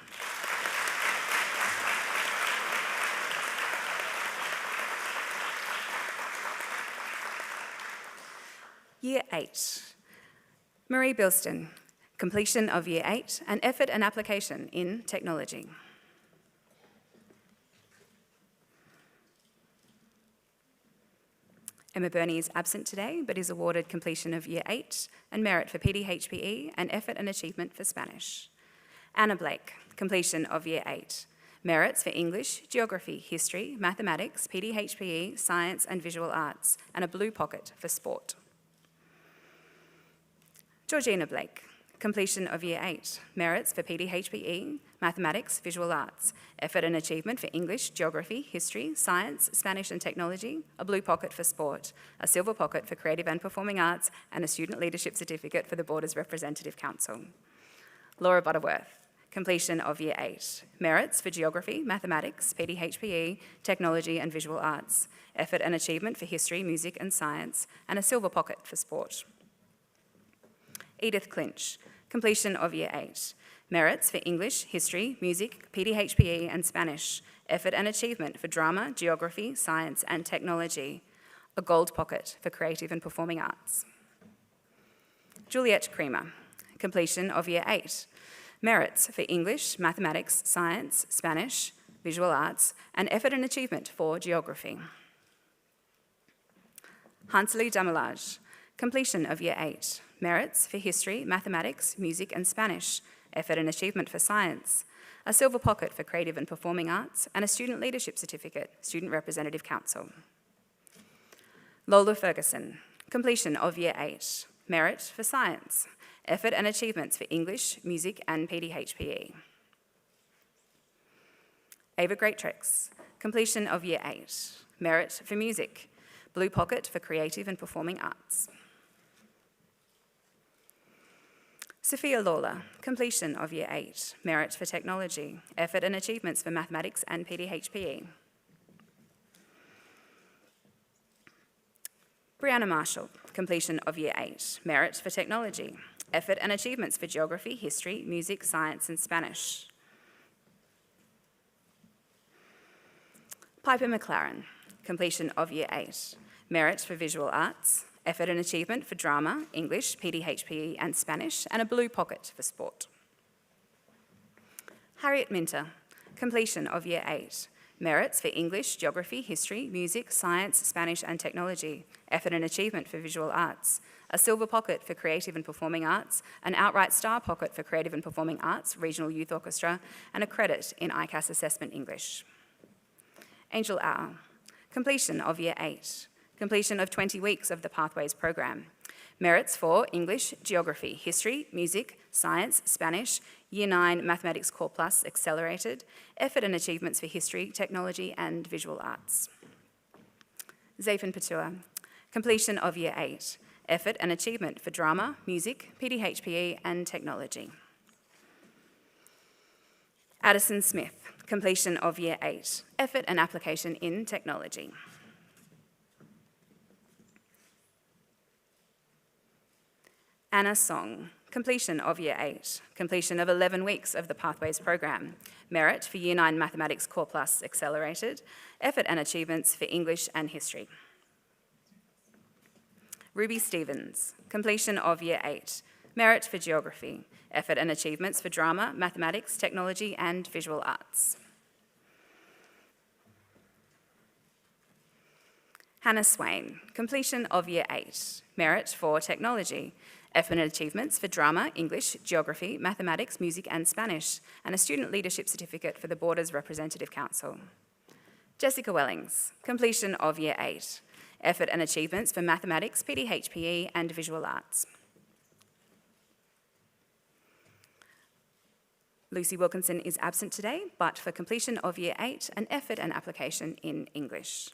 Year 8, Marie Bilston, completion of Year 8, and effort and application in technology. Emma Burney is absent today, but is awarded completion of Year 8 and merit for PDHPE and effort and achievement for Spanish. Anna Blake, completion of Year 8, merits for English, Geography, History, Mathematics, PDHPE, Science and Visual Arts, and a blue pocket for sport. Georgina Blake, completion of Year 8, merits for PDHPE, Mathematics, Visual Arts, effort and achievement for English, Geography, History, Science, Spanish and Technology, a blue pocket for sport, a silver pocket for Creative and Performing Arts, and a Student Leadership Certificate for the Borders Representative Council. Laura Butterworth, completion of Year 8, merits for Geography, Mathematics, PDHPE, Technology and Visual Arts, effort and achievement for History, Music and Science, and a silver pocket for sport. Edith Clinch, completion of Year 8, merits for English, History, Music, PDHPE and Spanish, effort and achievement for Drama, Geography, Science and Technology, a gold pocket for Creative and Performing Arts. Juliette Creamer, completion of Year 8, merits for English, Mathematics, Science, Spanish, Visual Arts, and effort and achievement for Geography. Hanseli Damalage, completion of Year 8, merits for History, Mathematics, Music and Spanish, effort and achievement for Science, a silver pocket for Creative and Performing Arts, and a Student Leadership Certificate, Student Representative Council. Lola Ferguson, completion of Year 8, merit for Science, effort and achievements for English, Music and PDHPE. Ava Greatrex, completion of Year 8, merit for Music, blue pocket for Creative and Performing Arts. Sophia Lawler, completion of Year 8, merit for Technology, effort and achievements for Mathematics and PDHPE. Brianna Marshall, completion of Year 8, merit for Technology, effort and achievements for Geography, History, Music, Science and Spanish. Piper McLaren, completion of Year 8, merit for Visual Arts, effort and achievement for Drama, English, PDHPE and Spanish, and a blue pocket for sport. Harriet Minter, completion of Year 8, merits for English, Geography, History, Music, Science, Spanish and Technology, effort and achievement for Visual Arts, a silver pocket for Creative and Performing Arts, an outright star pocket for Creative and Performing Arts, Regional Youth Orchestra, and a credit in ICAS Assessment English. Angel Au, completion of Year 8, completion of 20 weeks of the Pathways program, merits for English, Geography, History, Music, Science, Spanish, Year 9 Mathematics Core Plus Accelerated, effort and achievements for History, Technology and Visual Arts. Zafin Patua, completion of Year 8, effort and achievement for Drama, Music, PDHPE and Technology. Addison Smith, completion of Year 8, effort and application in Technology. Anna Song, completion of Year 8, completion of 11 weeks of the Pathways program, merit for Year 9 Mathematics Core Plus Accelerated, effort and achievements for English and History. Ruby Stevens, completion of Year 8, merit for Geography, effort and achievements for Drama, Mathematics, Technology and Visual Arts. Hannah Swain, completion of Year 8, merit for Technology, effort and achievements for Drama, English, Geography, Mathematics, Music and Spanish, and a Student Leadership Certificate for the Borders Representative Council. Jessica Wellings, completion of Year 8, effort and achievements for Mathematics, PDHPE and Visual Arts. Lucy Wilkinson is absent today, but for completion of Year 8, an effort and application in English.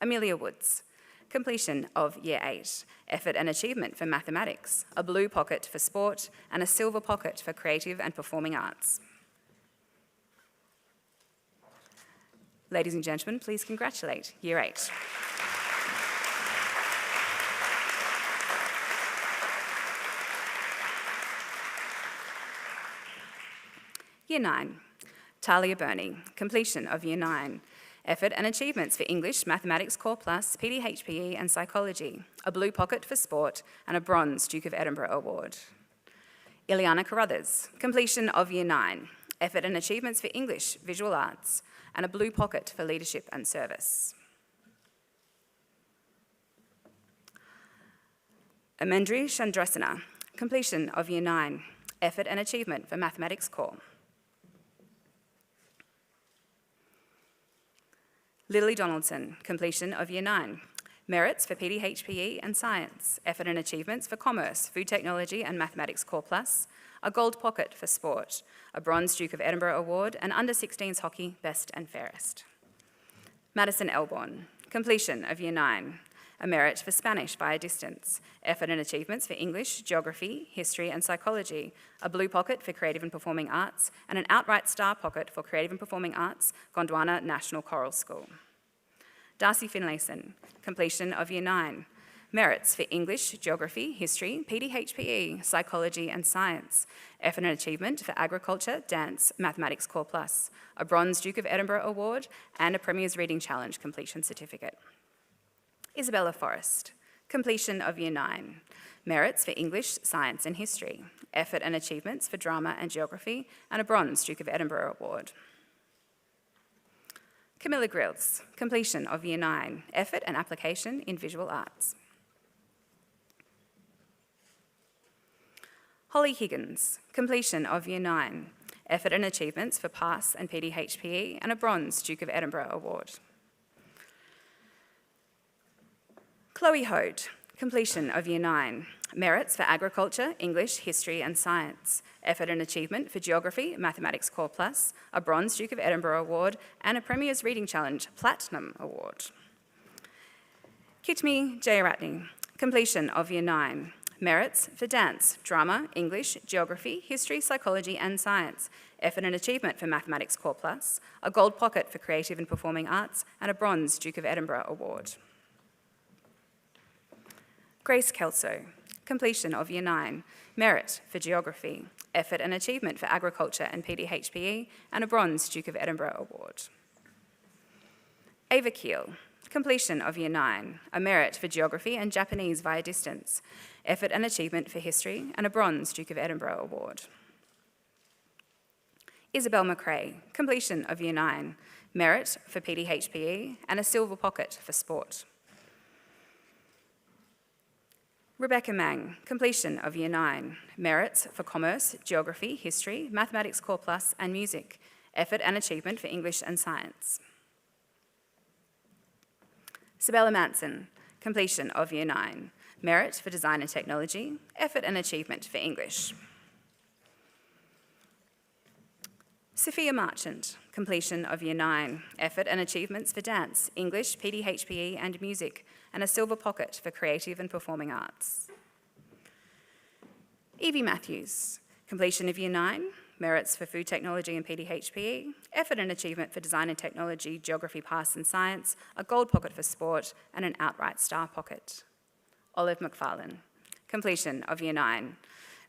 Amelia Woods, completion of Year 8, effort and achievement for mathematics, a blue pocket for sport, and a silver pocket for creative and performing arts. Ladies and gentlemen, please congratulate Year 8. Year 9, Talia Burney, completion of Year 9, effort and achievements for English, Mathematics Core Plus, PDHPE and Psychology, a blue pocket for sport and a bronze Duke of Edinburgh Award. Ileana Carruthers, completion of Year 9, effort and achievements for English, Visual Arts, and a blue pocket for leadership and service. Amendri Chandrasana, completion of Year 9, effort and achievement for Mathematics Core. Lily Donaldson, completion of Year 9, merits for PDHPE and Science, effort and achievements for Commerce, Food Technology and Mathematics Core Plus, a gold pocket for sport, a bronze Duke of Edinburgh Award, and under-16s hockey, best and fairest. Madison Elborn, completion of Year 9, a merit for Spanish by a distance, effort and achievements for English, Geography, History and Psychology, a blue pocket for Creative and Performing Arts, and an outright star pocket for Creative and Performing Arts, Gondwana National Choral School. Darcy Finlayson, completion of Year 9, merits for English, Geography, History, PDHPE, Psychology and Science, effort and achievement for Agriculture, Dance, Mathematics Core Plus, a bronze Duke of Edinburgh Award, and a Premier's Reading Challenge completion certificate. Isabella Forrest, completion of Year 9, merits for English, Science and History, effort and achievements for Drama and Geography, and a bronze Duke of Edinburgh Award. Camilla Grills, completion of Year 9, effort and application in visual arts. Holly Higgins, completion of Year 9, effort and achievements for PASS and PDHPE, and a bronze Duke of Edinburgh Award. Chloe Hode, completion of Year 9, merits for Agriculture, English, History and Science, effort and achievement for Geography, Mathematics Core Plus, a bronze Duke of Edinburgh Award, and a Premier's Reading Challenge Platinum Award. Kitmi Jayaratne, completion of Year 9, merits for Dance, Drama, English, Geography, History, Psychology and Science, effort and achievement for Mathematics Core Plus, a gold pocket for Creative and Performing Arts, and a bronze Duke of Edinburgh Award. Grace Kelso, completion of Year 9, merit for Geography, effort and achievement for Agriculture and PDHPE, and a bronze Duke of Edinburgh Award. Ava Keel, completion of Year 9, a merit for Geography and Japanese via distance, effort and achievement for History, and a bronze Duke of Edinburgh Award. Isabel McRae, completion of Year 9, merit for PDHPE, and a silver pocket for sport. Rebecca Mang, completion of Year 9, merits for Commerce, Geography, History, Mathematics Core Plus and Music, effort and achievement for English and Science. Sabella Manson, completion of Year 9, merit for Design and Technology, effort and achievement for English. Sophia Marchant, completion of Year 9, effort and achievements for Dance, English, PDHPE and Music, and a silver pocket for Creative and Performing Arts. Evie Matthews, completion of Year 9, merits for Food Technology and PDHPE, effort and achievement for Design and Technology, Geography, PASS and Science, a gold pocket for sport, and an outright star pocket. Olive McFarlane, completion of Year 9,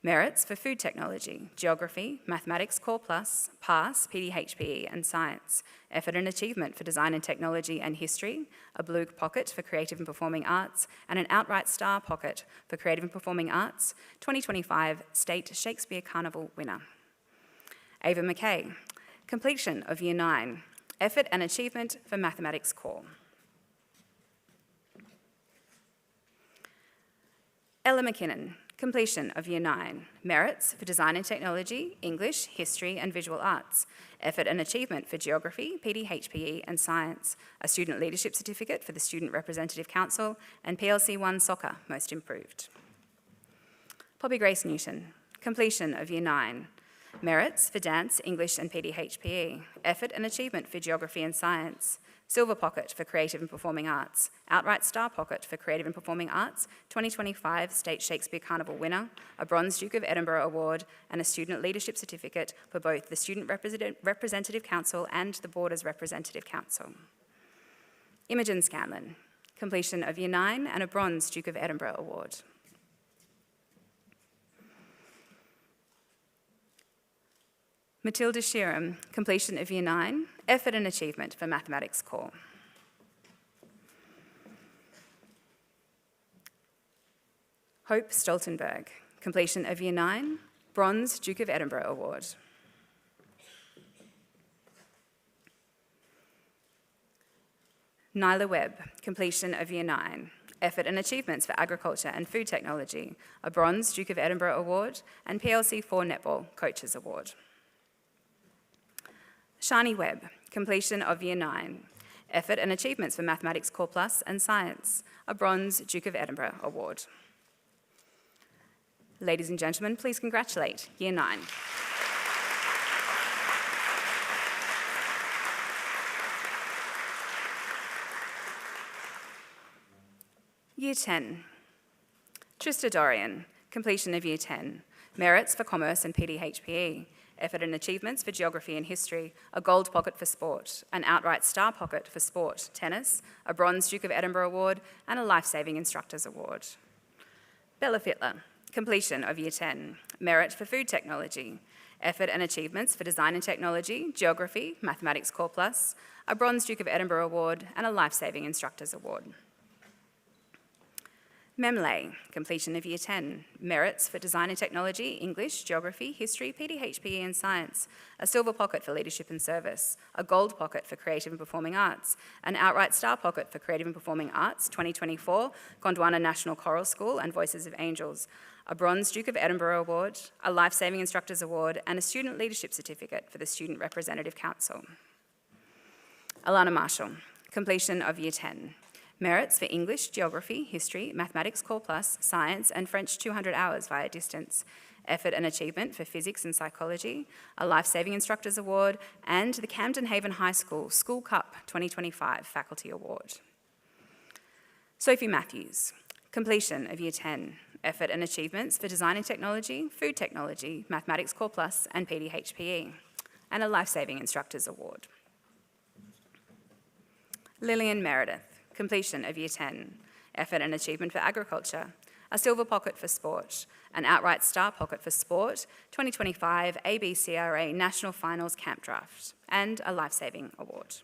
merits for Food Technology, Geography, Mathematics Core Plus, PASS, PDHPE and Science, effort and achievement for Design and Technology and History, a blue pocket for Creative and Performing Arts, and an outright star pocket for Creative and Performing Arts, 2025 State Shakespeare Carnival winner. Ava McKay, completion of Year 9, effort and achievement for Mathematics Core. Ella McKinnon, completion of Year 9, merits for Design and Technology, English, History and Visual Arts, effort and achievement for Geography, PDHPE and Science, a Student Leadership Certificate for the Student Representative Council, and PLC 1 Soccer, Most Improved. Poppy Grace Newton, completion of Year 9, merits for Dance, English and PDHPE, effort and achievement for Geography and Science, Silver Pocket for Creative and Performing Arts, outright Star Pocket for Creative and Performing Arts, 2025 State Shakespeare Carnival winner, a Bronze Duke of Edinburgh Award, and a Student Leadership Certificate for both the Student Representative Council and the Borders Representative Council. Imogen Scanlon, completion of Year 9 and a Bronze Duke of Edinburgh Award. Matilda Sheeran, completion of Year 9, effort and achievement for Mathematics Core. Hope Stoltenberg, completion of Year 9, Bronze Duke of Edinburgh Award. Nyla Webb, completion of Year 9, effort and achievements for agriculture and food technology, a Bronze Duke of Edinburgh Award, and PLC 4 Netball Coaches Award. Shani Webb, completion of Year 9, effort and achievements for Mathematics Core Plus and Science, a Bronze Duke of Edinburgh Award. Ladies and gentlemen, please congratulate Year 9. Year 10. Trista Dorian, completion of Year 10, merits for Commerce and PDHPE, effort and achievements for Geography and History, a Gold Pocket for Sport, an outright Star Pocket for Sport, Tennis, a Bronze Duke of Edinburgh Award, and a Life-Saving Instructors Award. Bella Fittler, completion of Year 10, merit for Food Technology, effort and achievements for Design and Technology, Geography, Mathematics Core Plus, a Bronze Duke of Edinburgh Award, and a Life-Saving Instructors Award. Memley, completion of Year 10, merits for Design and Technology, English, Geography, History, PDHPE and Science, a Silver Pocket for Leadership and Service, a Gold Pocket for Creative and Performing Arts, an outright Star Pocket for Creative and Performing Arts, 2024, Gondwana National Choral School and Voices of Angels, a Bronze Duke of Edinburgh Award, a Life-Saving Instructors Award, and a Student Leadership Certificate for the Student Representative Council. Alana Marshall, completion of Year 10, merits for English, Geography, History, Mathematics Core Plus, Science, and French 200 hours via distance, effort and achievement for Physics and Psychology, a Life-Saving Instructors Award, and the Camden Haven High School School Cup 2025 Faculty Award. Sophie Matthews, completion of Year 10, effort and achievements for Design and Technology, Food Technology, Mathematics Core Plus, and PDHPE, and a Life-Saving Instructors Award. Lillian Meredith, completion of Year 10, effort and achievement for agriculture, a Silver Pocket for Sport, an outright Star Pocket for Sport, 2025 ABCRA National Finals Camp Draft, and a Life-Saving Award.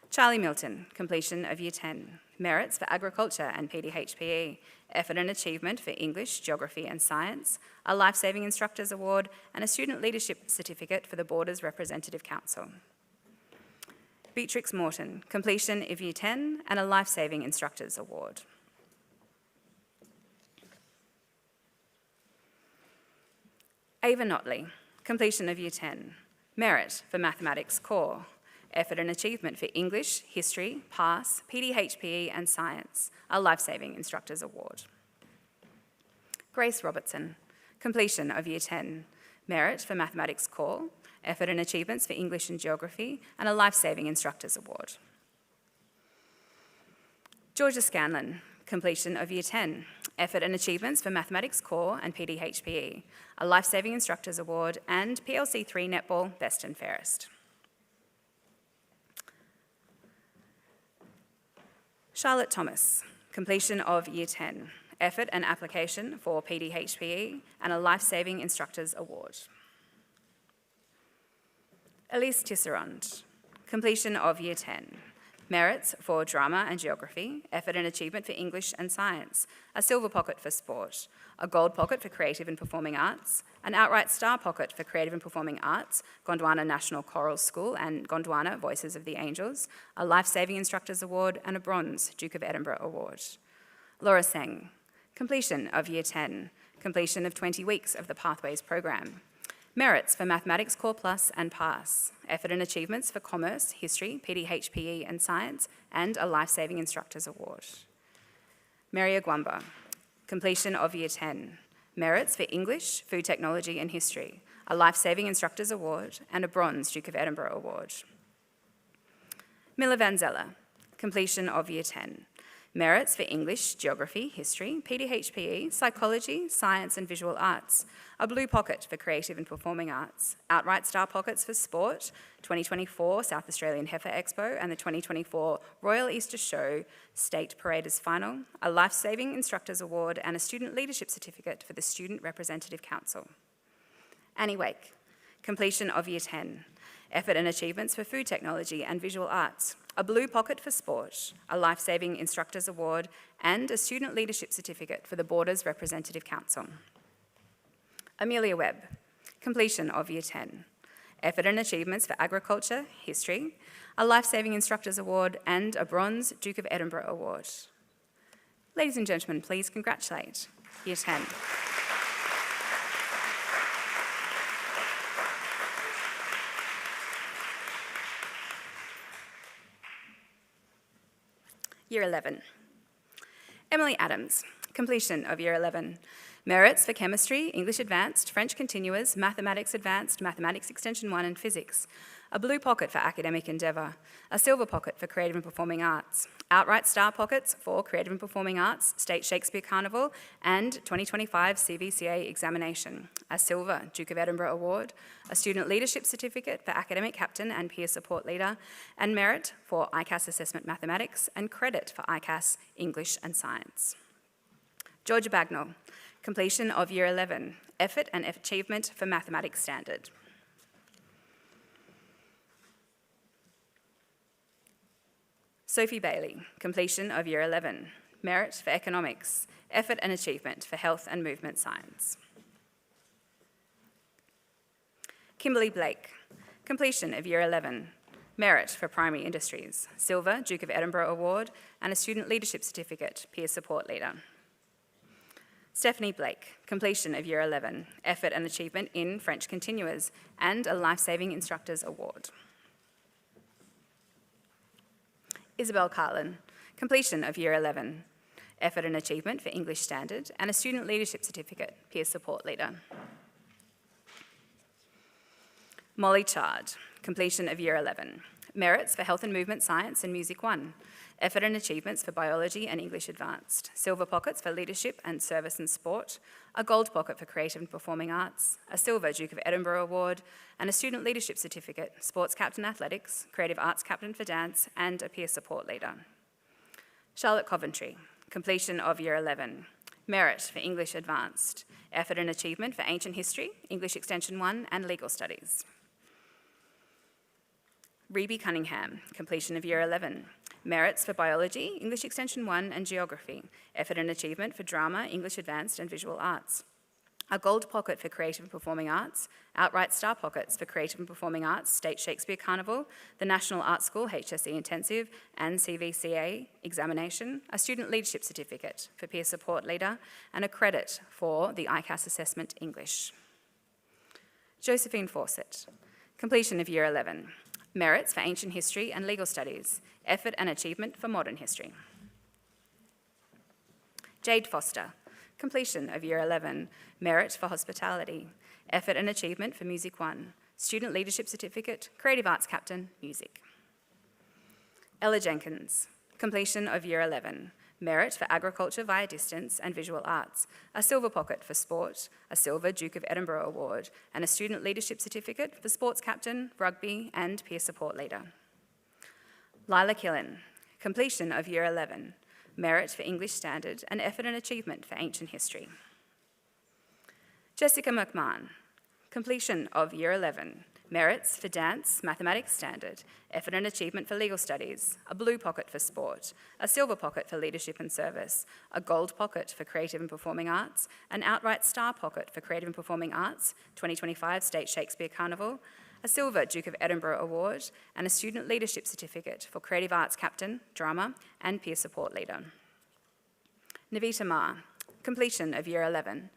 Charlie Milton, completion of Year 10, merits for agriculture and PDHPE, effort and achievement for English, Geography and Science, a Life-Saving Instructors Award, and a Student Leadership Certificate for the Borders Representative Council. Beatrix Morton, completion of Year 10 and a Life-Saving Instructors Award. Ava Notley, completion of Year 10, merit for Mathematics Core, effort and achievement for English, History, PASS, PDHPE and Science, a Life-Saving Instructors Award. Grace Robertson, completion of Year 10, merit for Mathematics Core, effort and achievements for English and Geography, and a Life-Saving Instructors Award. Georgia Scanlon, completion of Year 10, effort and achievements for Mathematics Core and PDHPE, a Life-Saving Instructors Award, and PLC 3 Netball Best and Fairest. Charlotte Thomas, completion of Year 10, effort and application for PDHPE, and a Life-Saving Instructors Award. Elise Tisserand, completion of Year 10, merits for Drama and Geography, effort and achievement for English and Science, a Silver Pocket for Sport, a Gold Pocket for Creative and Performing Arts, an outright Star Pocket for Creative and Performing Arts, Gondwana National Choral School and Gondwana Voices of the Angels, a Life-Saving Instructors Award, and a Bronze Duke of Edinburgh Award. Laura Seng, completion of Year 10, completion of 20 weeks of the Pathways program. Merits for Mathematics Core Plus and PASS, effort and achievements for Commerce, History, PDHPE and Science, and a Life-Saving Instructors Award. Mary Agwamba, completion of Year 10, merits for English, Food Technology and History, a Life-Saving Instructors Award, and a Bronze Duke of Edinburgh Award. Miller Van Zeller, completion of Year 10. Merits for English, Geography, History, PDHPE, Psychology, Science and Visual Arts. A blue pocket for Creative and Performing Arts. Outright star pockets for Sport, 2024 South Australian Heifer Expo and the 2024 Royal Easter Show State Paraders Final. A Life-Saving Instructors Award and a Student Leadership Certificate for the Student Representative Council. Annie Wake, completion of Year 10. Effort and Achievements for Food Technology and Visual Arts. A blue pocket for Sport, a Life-Saving Instructors Award, and a Student Leadership Certificate for the Borders Representative Council. Amelia Webb, completion of Year 10. Effort and Achievements for Agriculture, History, a Life-Saving Instructors Award, and a Bronze Duke of Edinburgh Award. Ladies and gentlemen, please congratulate Year 10. Year 11. Emily Adams, completion of Year 11. Merits for Chemistry, English Advanced, French Continuous, Mathematics Advanced, Mathematics Extension 1 and Physics. A blue pocket for Academic Endeavour. A silver pocket for Creative and Performing Arts. Outright star pockets for Creative and Performing Arts, State Shakespeare Carnival and 2025 CVCA examination. A silver Duke of Edinburgh Award. A Student Leadership Certificate for Academic Captain and Peer Support Leader. And merit for ICAS Assessment Mathematics and credit for ICAS English and Science. Georgia Bagnall, completion of Year 11. Effort and Achievement for Mathematics Standard. Sophie Bailey, completion of Year 11. Merit for Economics, Effort and Achievement for Health and Movement Science. Kimberly Blake, completion of Year 11. Merit for Primary Industries, Silver Duke of Edinburgh Award and a Student Leadership Certificate, Peer Support Leader. Stephanie Blake, completion of Year 11. Effort and Achievement in French Continuous and a Life-Saving Instructors Award. Isabel Carlin, completion of Year 11. Effort and Achievement for English Standard and a Student Leadership Certificate, Peer Support Leader. Molly Chard, completion of Year 11. Merits for Health and Movement Science and Music 1. Effort and Achievements for Biology and English Advanced. Silver pockets for Leadership and Service and Sport. A gold pocket for Creative and Performing Arts. A silver Duke of Edinburgh Award and a Student Leadership Certificate, Sports Captain Athletics, Creative Arts Captain for Dance and a Peer Support Leader. Charlotte Coventry, completion of Year 11. Merit for English Advanced. Effort and Achievement for Ancient History, English Extension 1 and Legal Studies. Rebe Cunningham, completion of Year 11. Merits for Biology, English Extension 1 and Geography. Effort and Achievement for Drama, English Advanced and Visual Arts. A gold pocket for Creative and Performing Arts. Outright star pockets for Creative and Performing Arts, State Shakespeare Carnival, the National Art School HSE Intensive and CVCA examination. A Student Leadership Certificate for Peer Support Leader and a credit for the ICAS Assessment English. Josephine Fawcett, completion of Year 11. Merits for Ancient History and Legal Studies, Effort and Achievement for Modern History. Jade Foster, completion of Year 11, Merit for Hospitality, Effort and Achievement for Music 1, Student Leadership Certificate, Creative Arts Captain, Music. Ella Jenkins, completion of Year 11, Merit for Agriculture via Distance and Visual Arts, a silver pocket for Sport, a silver Duke of Edinburgh Award, and a Student Leadership Certificate for Sports Captain, Rugby, and Peer Support Leader. Lila Killen, completion of Year 11, Merit for English Standard and Effort and Achievement for Ancient History. Jessica McMahon, completion of Year 11, Merits for Dance, Mathematics Standard, Effort and Achievement for Legal Studies, a blue pocket for Sport, a silver pocket for Leadership and Service, a gold pocket for Creative and Performing Arts, an outright star pocket for Creative and Performing Arts, 2025 State Shakespeare Carnival, a silver Duke of Edinburgh Award, and a Student Leadership Certificate for Creative Arts Captain, Drama, and Peer Support Leader. Navita Ma, completion of Year 11,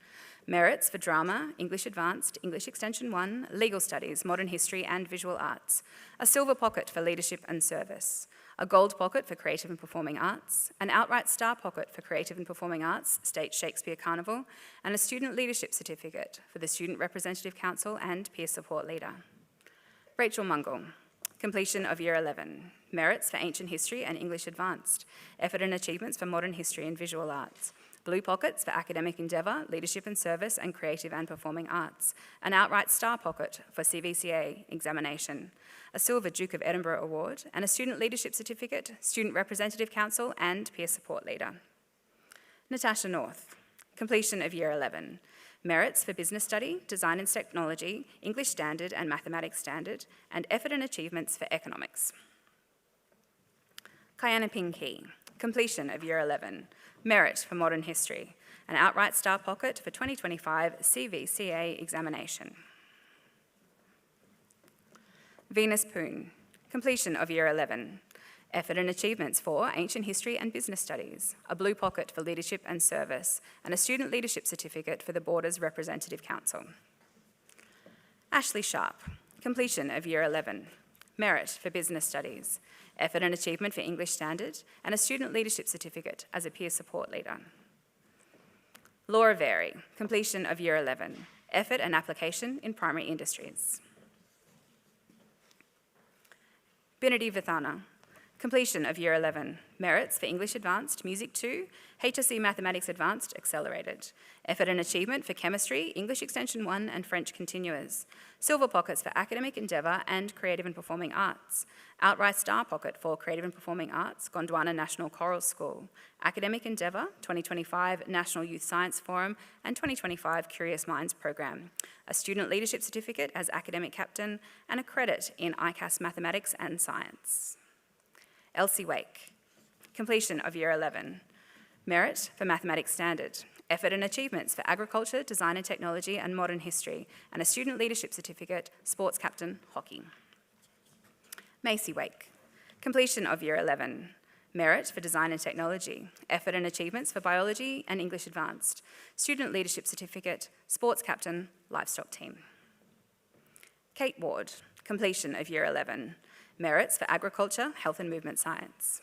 Merits for Drama, English Advanced, English Extension 1, Legal Studies, Modern History and Visual Arts, a silver pocket for Leadership and Service, a gold pocket for Creative and Performing Arts, an outright star pocket for Creative and Performing Arts, State Shakespeare Carnival, and a Student Leadership Certificate for the Student Representative Council and Peer Support Leader. Rachel Mungle, completion of Year 11, Merits for Ancient History and English Advanced, Effort and Achievements for Modern History and Visual Arts, Blue Pockets for Academic Endeavour, Leadership and Service, and Creative and Performing Arts, an outright Star Pocket for CVCA examination, a Silver Duke of Edinburgh Award, and a Student Leadership Certificate, Student Representative Council, and Peer Support Leader. Natasha North, completion of Year 11, Merits for Business Study, Design and Technology, English Standard and Mathematics Standard, and Effort and Achievements for Economics. Kayana Ping-Key, completion of Year 11, Merit for Modern History, an outright Star Pocket for 2025 CVCA examination. Venus Poon, completion of Year 11, Effort and Achievements for Ancient History and Business Studies, a Blue Pocket for Leadership and Service, and a Student Leadership Certificate for the Borders Representative Council. Ashley Sharp, completion of Year 11, Merit for Business Studies, Effort and Achievement for English Standard, and a Student Leadership Certificate as a Peer Support Leader. Laura Vary, completion of Year 11, Effort and Application in Primary Industries. Binity Vathana, completion of Year 11, Merits for English Advanced, Music 2, HSC Mathematics Advanced Accelerated, Effort and Achievement for Chemistry, English Extension 1 and French Continuers, Silver Pockets for Academic Endeavour and Creative and Performing Arts, Outright Star Pocket for Creative and Performing Arts, Gondwana National Choral School, Academic Endeavour, 2025 National Youth Science Forum and 2025 Curious Minds Program, a Student Leadership Certificate as Academic Captain, and a credit in ICAS Mathematics and Science. Elsie Wake, completion of Year 11, Merit for Mathematics Standard, Effort and Achievements for Agriculture, Design and Technology and Modern History, and a Student Leadership Certificate, Sports Captain, Hockey. Macy Wake, completion of Year 11, Merit for Design and Technology, Effort and Achievements for Biology and English Advanced, Student Leadership Certificate, Sports Captain, Livestock Team. Kate Ward, completion of Year 11, Merits for Agriculture, Health and Movement Science.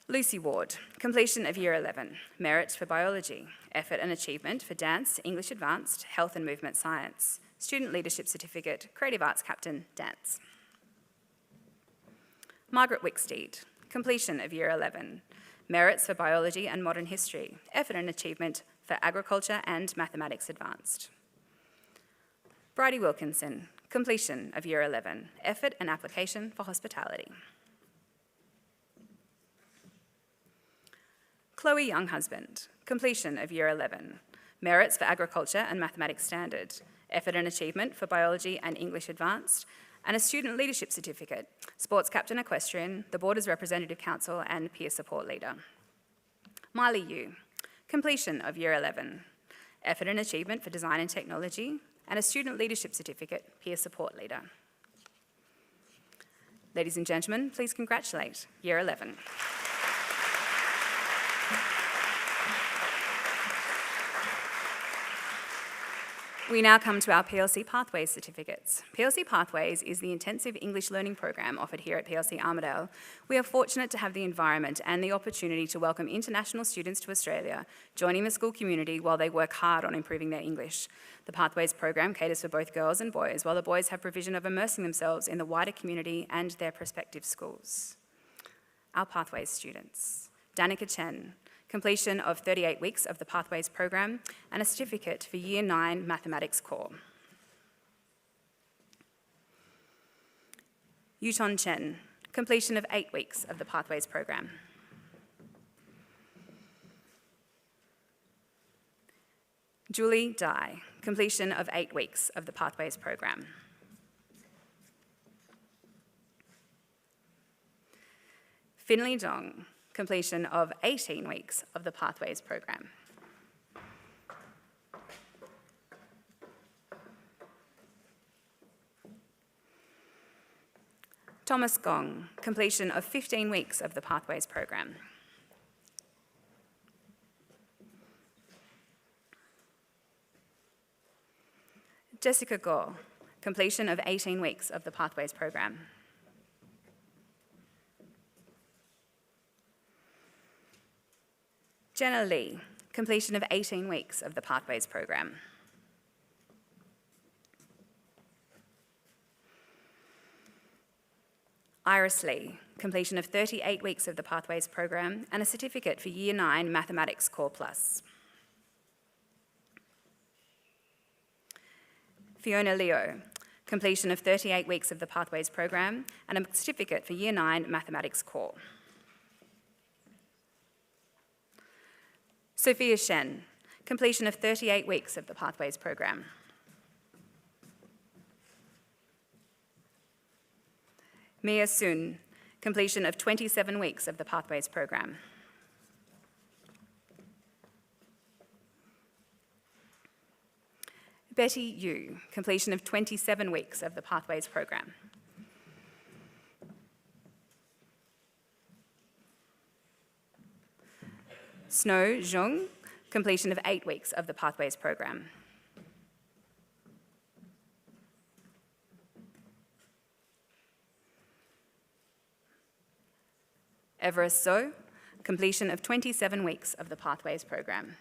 Lucy Ward, completion of Year 11, Merits for Biology, Effort and Achievement for Dance, English Advanced, Health and Movement Science, Student Leadership Certificate, Creative Arts Captain, Dance. Margaret Wicksteed, completion of Year 11, Merits for Biology and Modern History, Effort and Achievement for Agriculture and Mathematics Advanced. Bridie Wilkinson, completion of Year 11, Effort and Application for Hospitality. Chloe Younghusband, completion of Year 11, Merits for Agriculture and Mathematics Standard, Effort and Achievement for Biology and English Advanced, and a Student Leadership Certificate, Sports Captain Equestrian, the Borders Representative Council and Peer Support Leader. Miley Yu, completion of Year 11, Effort and Achievement for Design and Technology, and a Student Leadership Certificate, Peer Support Leader. Ladies and gentlemen, please congratulate Year 11. We now come to our PLC Pathways certificates. PLC Pathways is the intensive English learning program offered here at PLC Armidale. We are fortunate to have the environment and the opportunity to welcome international students to Australia, joining the school community while they work hard on improving their English. The Pathways program caters for both girls and boys, while the boys have provision of immersing themselves in the wider community and their prospective schools. Our Pathways students: Danica Chen, completion of 38 weeks of the Pathways program, and a certificate for Year 9 Mathematics Core. Yuton Chen, completion of 8 weeks of the Pathways program. Julie Dai, completion of 8 weeks of the Pathways program. Finley Dong, completion of 18 weeks of the Pathways program. Thomas Gong, completion of 15 weeks of the Pathways program. Jessica Gore, completion of 18 weeks of the Pathways program. Jenna Lee, completion of 18 weeks of the Pathways program. Iris Lee, completion of 38 weeks of the Pathways program and a certificate for Year 9 Mathematics Core Plus. Fiona Leo, completion of 38 weeks of the Pathways program and a certificate for Year 9 Mathematics Core. Sophia Shen, completion of 38 weeks of the Pathways program. Mia Sun, completion of 27 weeks of the Pathways program. Betty Yu, completion of 27 weeks of the Pathways program. Snow Zhong, completion of 8 weeks of the Pathways program. Everest So, completion of 27 weeks of the Pathways program.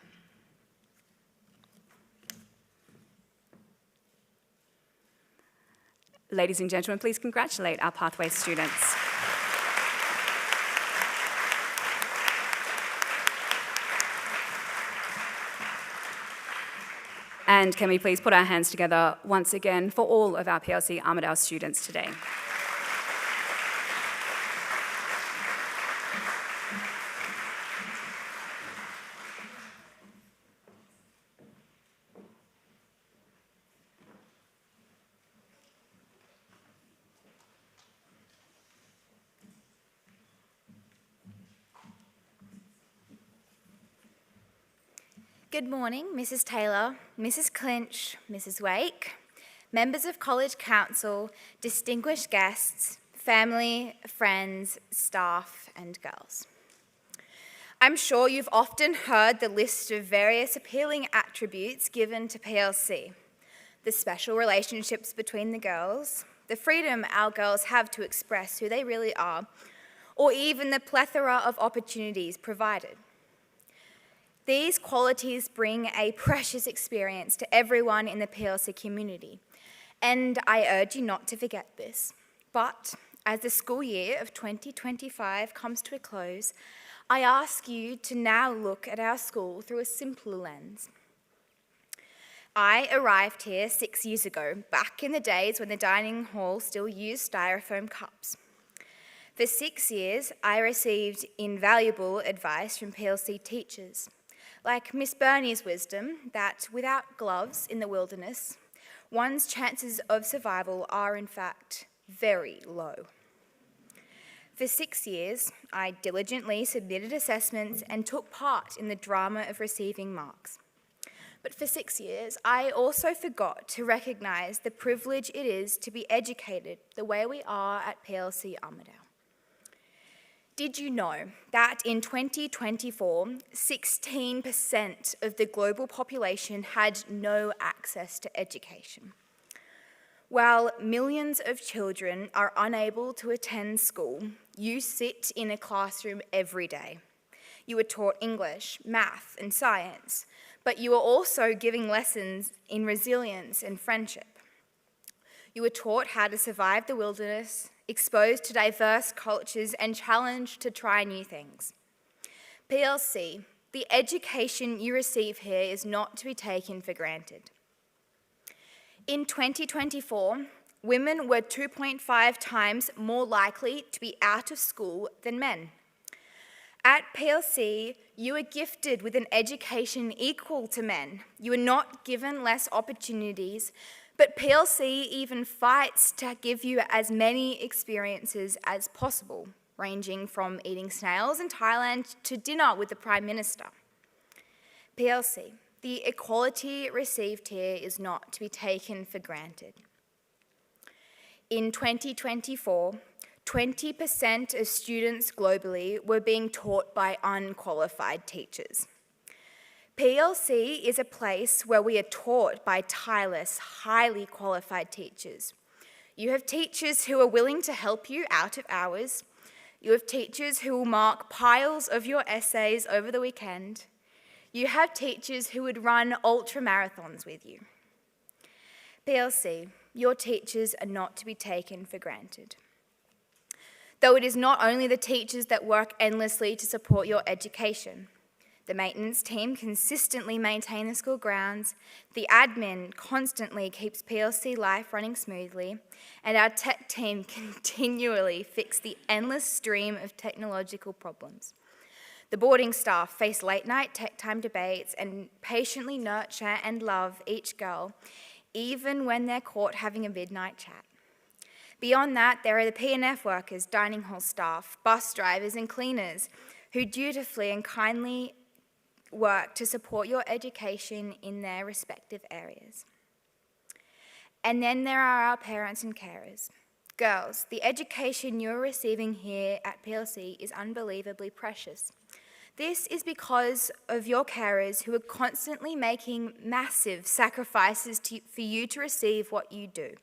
Ladies and gentlemen, please congratulate our Pathways students. And can we please put our hands together once again for all of our PLC Armidale students today. Good morning, Mrs. Taylor, Mrs. Clinch, Mrs. Wake, members of College Council, distinguished guests, family, friends, staff, and girls. I'm sure you've often heard the list of various appealing attributes given to PLC, the special relationships between the girls, the freedom our girls have to express who they really are, or even the plethora of opportunities provided. These qualities bring a precious experience to everyone in the PLC community, and I urge you not to forget this. But as the school year of 2025 comes to a close, I ask you to now look at our school through a simpler lens. I arrived here 6 years ago, back in the days when the dining hall still used styrofoam cups. For 6 years, I received invaluable advice from PLC teachers, like Miss Burney's wisdom that without gloves in the wilderness, one's chances of survival are in fact very low. For 6 years, I diligently submitted assessments and took part in the drama of receiving marks. But for 6 years, I also forgot to recognise the privilege it is to be educated the way we are at PLC Armidale. Did you know that in 2024, 16% of the global population had no access to education? While millions of children are unable to attend school, you sit in a classroom every day. You are taught English, math, and science, but you are also giving lessons in resilience and friendship. You are taught how to survive the wilderness, exposed to diverse cultures, and challenged to try new things. PLC, the education you receive here is not to be taken for granted. In 2024, women were 2.5 times more likely to be out of school than men. At PLC, you are gifted with an education equal to men. You are not given less opportunities, but PLC even fights to give you as many experiences as possible, ranging from eating snails in Thailand to dinner with the Prime Minister. PLC, the equality received here is not to be taken for granted. In 2024, 20% of students globally were being taught by unqualified teachers. PLC is a place where we are taught by tireless, highly qualified teachers. You have teachers who are willing to help you out of hours. You have teachers who will mark piles of your essays over the weekend. You have teachers who would run ultra marathons with you. PLC, your teachers are not to be taken for granted. though it is not only the teachers that work endlessly to support your education. The maintenance team consistently maintain the school grounds, the admin constantly keeps PLC life running smoothly, and our tech team continually fix the endless stream of technological problems. The boarding staff face late-night tech time debates and patiently nurture and love each girl, even when they're caught having a midnight chat. Beyond that, there are the P&F workers, dining hall staff, bus drivers and cleaners who dutifully and kindly work to support your education in their respective areas. And then there are our parents and carers. Girls, the education you're receiving here at PLC is unbelievably precious. This is because of your carers who are constantly making massive sacrifices for you to receive what you do.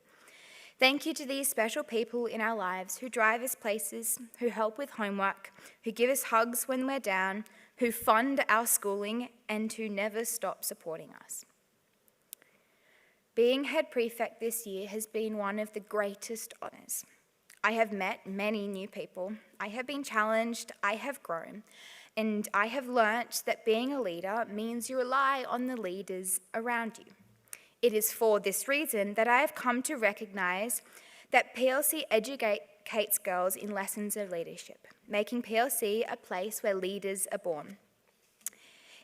Thank you to these special people in our lives who drive us places, who help with homework, who give us hugs when we're down, who fund our schooling, and who never stop supporting us. Being head prefect this year has been one of the greatest honours. I have met many new people, I have been challenged, I have grown, and I have learnt that being a leader means you rely on the leaders around you. It is for this reason that I have come to recognise that PLC educates girls in lessons of leadership, making PLC a place where leaders are born.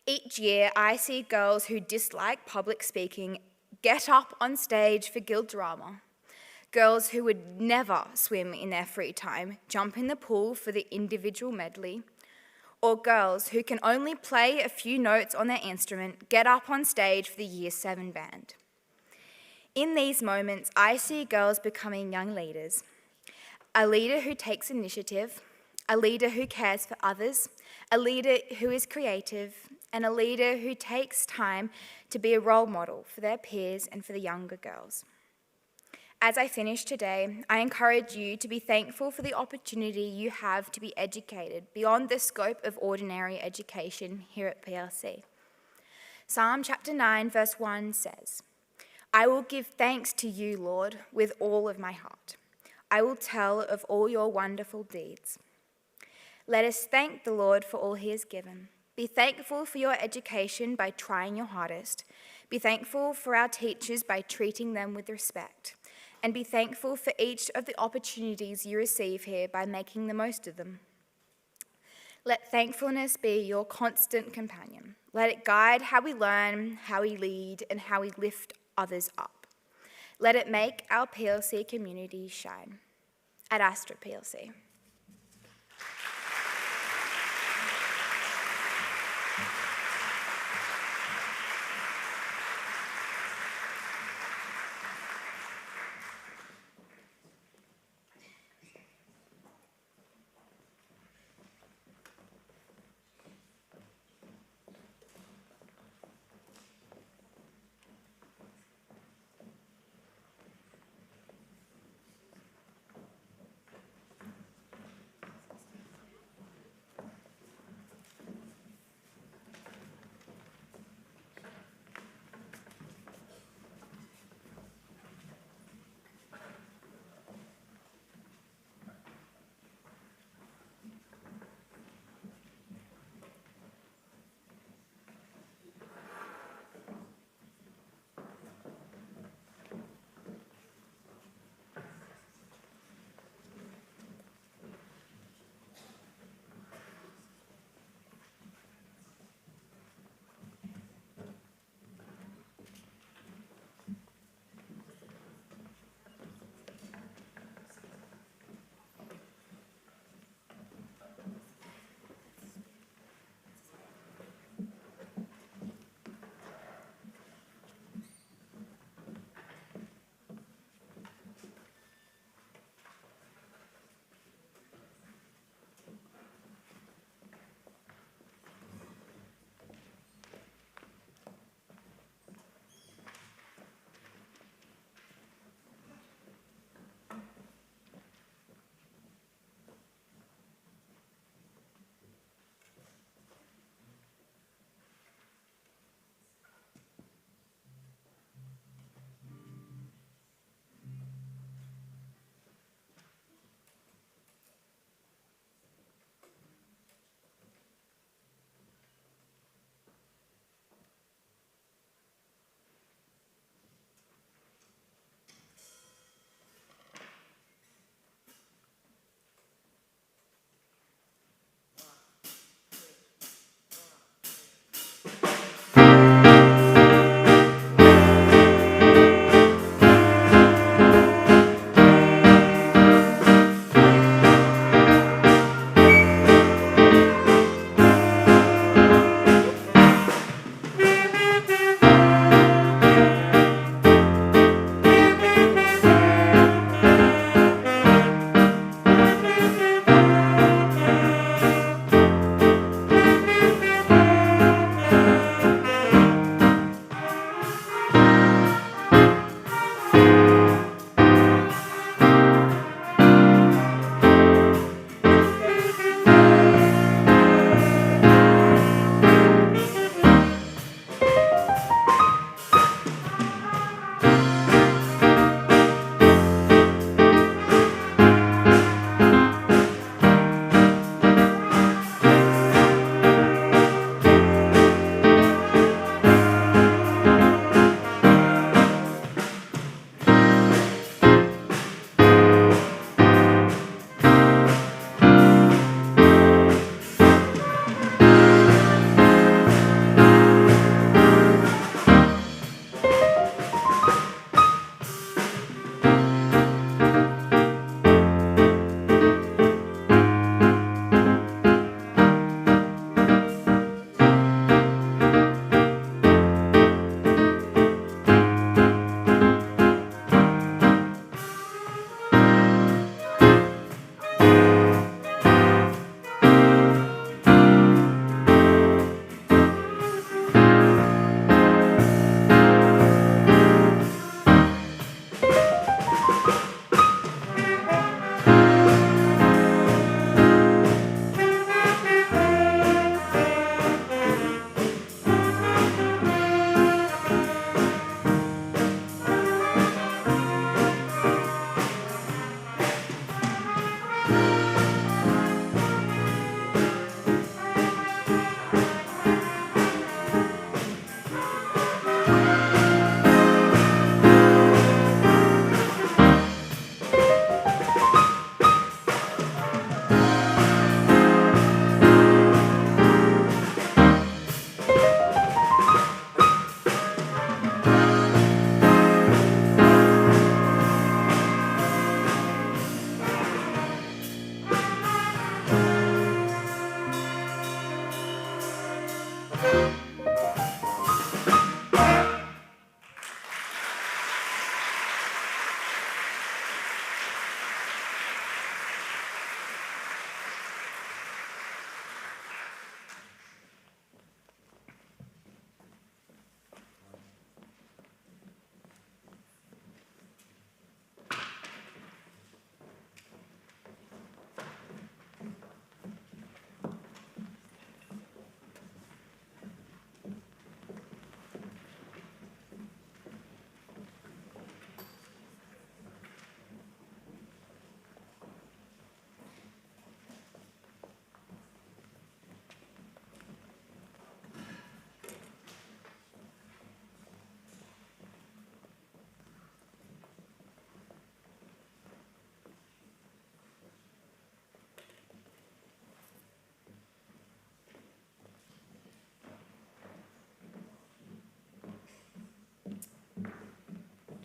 Each year, I see girls who dislike public speaking get up on stage for guild drama. Girls who would never swim in their free time jump in the pool for the individual medley. Or girls who can only play a few notes on their instrument get up on stage for the Year 7 band. In these moments, I see girls becoming young leaders. A leader who takes initiative, a leader who cares for others, a leader who is creative, and a leader who takes time to be a role model for their peers and for the younger girls. As I finish today, I encourage you to be thankful for the opportunity you have to be educated beyond the scope of ordinary education here at PLC. Psalm chapter 9, verse 1 says, "I will give thanks to you, Lord, with all of my heart. I will tell of all your wonderful deeds." Let us thank the Lord for all he has given. Be thankful for your education by trying your hardest. Be thankful for our teachers by treating them with respect. And be thankful for each of the opportunities you receive here by making the most of them. Let thankfulness be your constant companion. Let it guide how we learn, how we lead, and how we lift others up. Let it make our PLC community shine. At Astra PLC.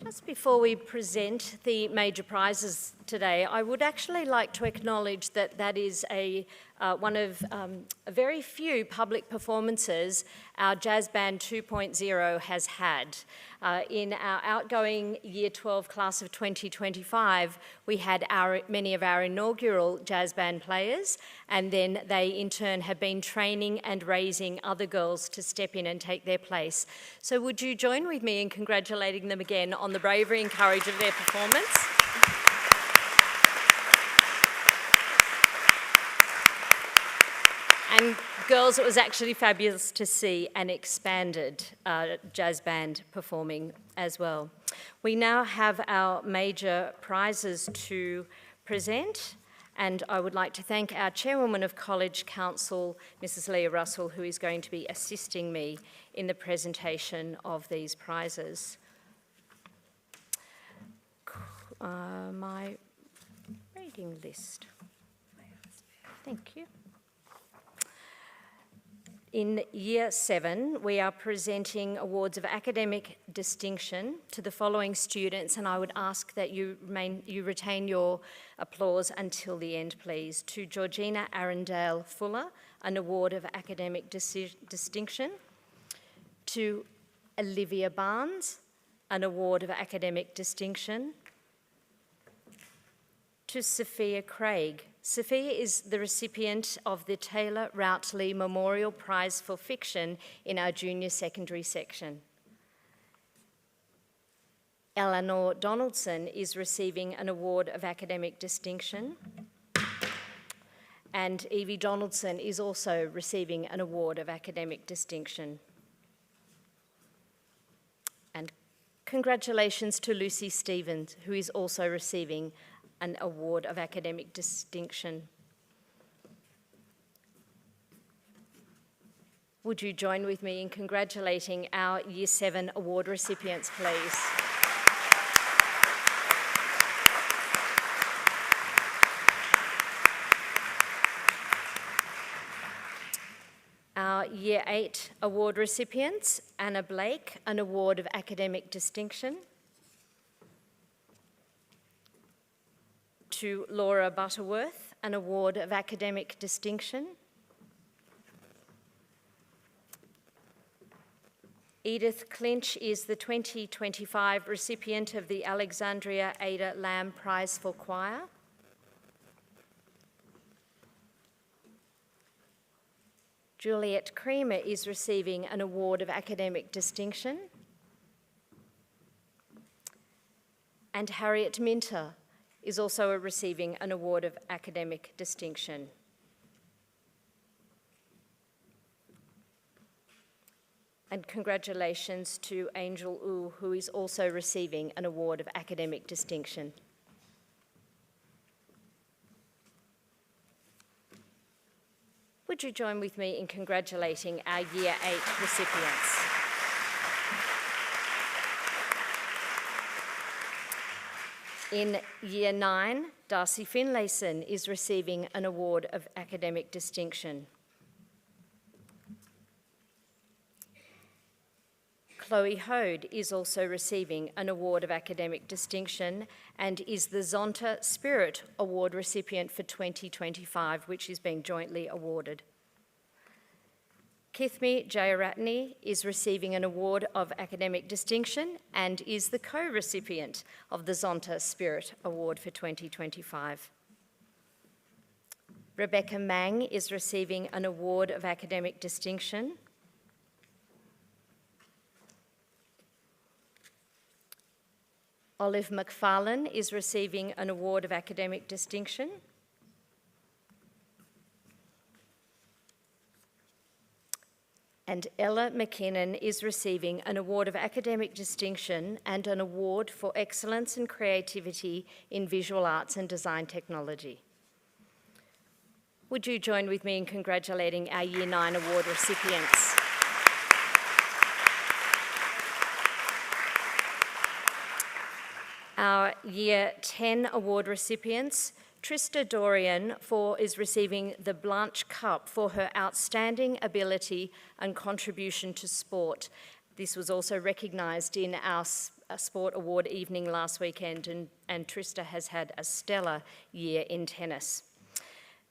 Just before we present the major prizes today, I would actually like to acknowledge that that is one of a very few public performances our Jazz Band 2.0 has had. In our outgoing Year 12 class of 2025, we had many of our inaugural Jazz Band players, and then they in turn have been training and raising other girls to step in and take their place. So would you join with me in congratulating them again on the bravery and courage of their performance? And girls, it was actually fabulous to see an expanded jazz band performing as well. We now have our major prizes to present, and I would like to thank our Chairwoman of College Council, Mrs. Leah Russell, who is going to be assisting me in the presentation of these prizes. My reading list. Thank you. In Year 7, we are presenting awards of academic distinction to the following students, and I would ask that you retain your applause until the end, please. To Georgina Armidale Fuller, an award of academic distinction. To Olivia Barnes, an award of academic distinction. To Sophia Craig. Sophia is the recipient of the Taylor Routley Memorial Prize for Fiction in our junior secondary section. Eleanor Donaldson is receiving an award of academic distinction. And Evie Donaldson is also receiving an award of academic distinction. And congratulations to Lucy Stevens, who is also receiving an award of academic distinction. Would you join with me in congratulating our Year 7 award recipients, please? Our Year 8 award recipients: Anna Blake, an award of academic distinction. To Laura Butterworth, an award of academic distinction. Edith Clinch is the 2025 recipient of the Alexandria Ada Lamb Prize for Choir. Juliet Creamer is receiving an award of academic distinction. And Harriet Minter is also receiving an award of academic distinction. And congratulations to Angel Wu, who is also receiving an award of academic distinction. Would you join with me in congratulating our Year 8 recipients? In Year 9, Darcy Finlayson is receiving an award of academic distinction. Chloe Hode is also receiving an award of academic distinction and is the Zonta Spirit Award recipient for 2025, which is being jointly awarded. Kithmi Jayaratne is receiving an award of academic distinction and is the co-recipient of the Zonta Spirit Award for 2025. Rebecca Mang is receiving an award of academic distinction. Olive McFarlane is receiving an award of academic distinction. And Ella McKinnon is receiving an award of academic distinction and an award for excellence and creativity in visual arts and design technology. Would you join with me in congratulating our Year 9 award recipients? Our Year 10 award recipients: Trista Dorian is receiving the Blanche Cup for her outstanding ability and contribution to sport. This was also recognised in our Sport Award evening last weekend, and Trista has had a stellar year in tennis.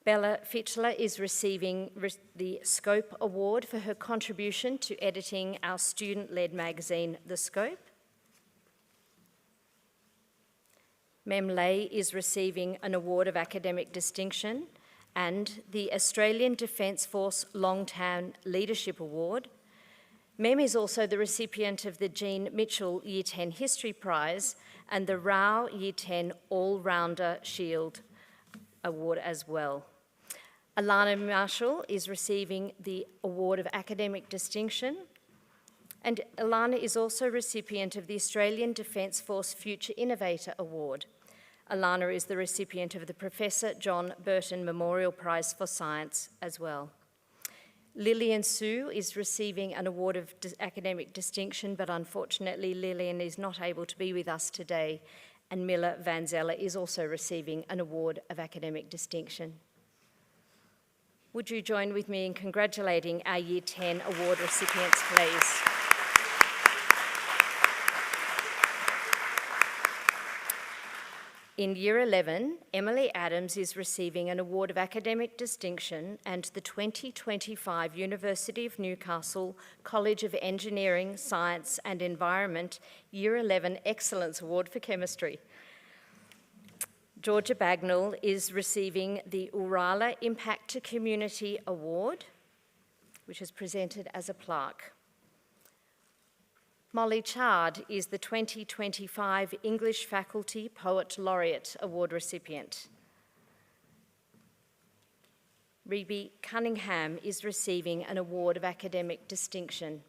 Bella Fitchler is receiving the Scope Award for her contribution to editing our student-led magazine, The Scope. Mem Lay is receiving an award of academic distinction and the Australian Defence Force Longtown Leadership Award. Mem is also the recipient of the Jean Mitchell Year 10 History Prize and the Rao Year 10 All-Rounder Shield Award as well. Alana Marshall is receiving the Award of Academic Distinction, and Alana is also recipient of the Australian Defence Force Future Innovator Award. Alana is the recipient of the Professor John Burton Memorial Prize for Science as well. Lillian Sue is receiving an award of academic distinction, but unfortunately Lillian is not able to be with us today, and Miller Van Zeller is also receiving an award of academic distinction. Would you join with me in congratulating our Year 10 award recipients, please? In Year 11, Emily Adams is receiving an award of academic distinction and the 2025 University of Newcastle College of Engineering, Science and Environment Year 11 Excellence Award for Chemistry. Georgia Bagnall is receiving the Urala Impact to Community Award, which is presented as a plaque. Molly Chard is the 2025 English Faculty Poet Laureate Award recipient. Rebe Cunningham is receiving an award of academic distinction.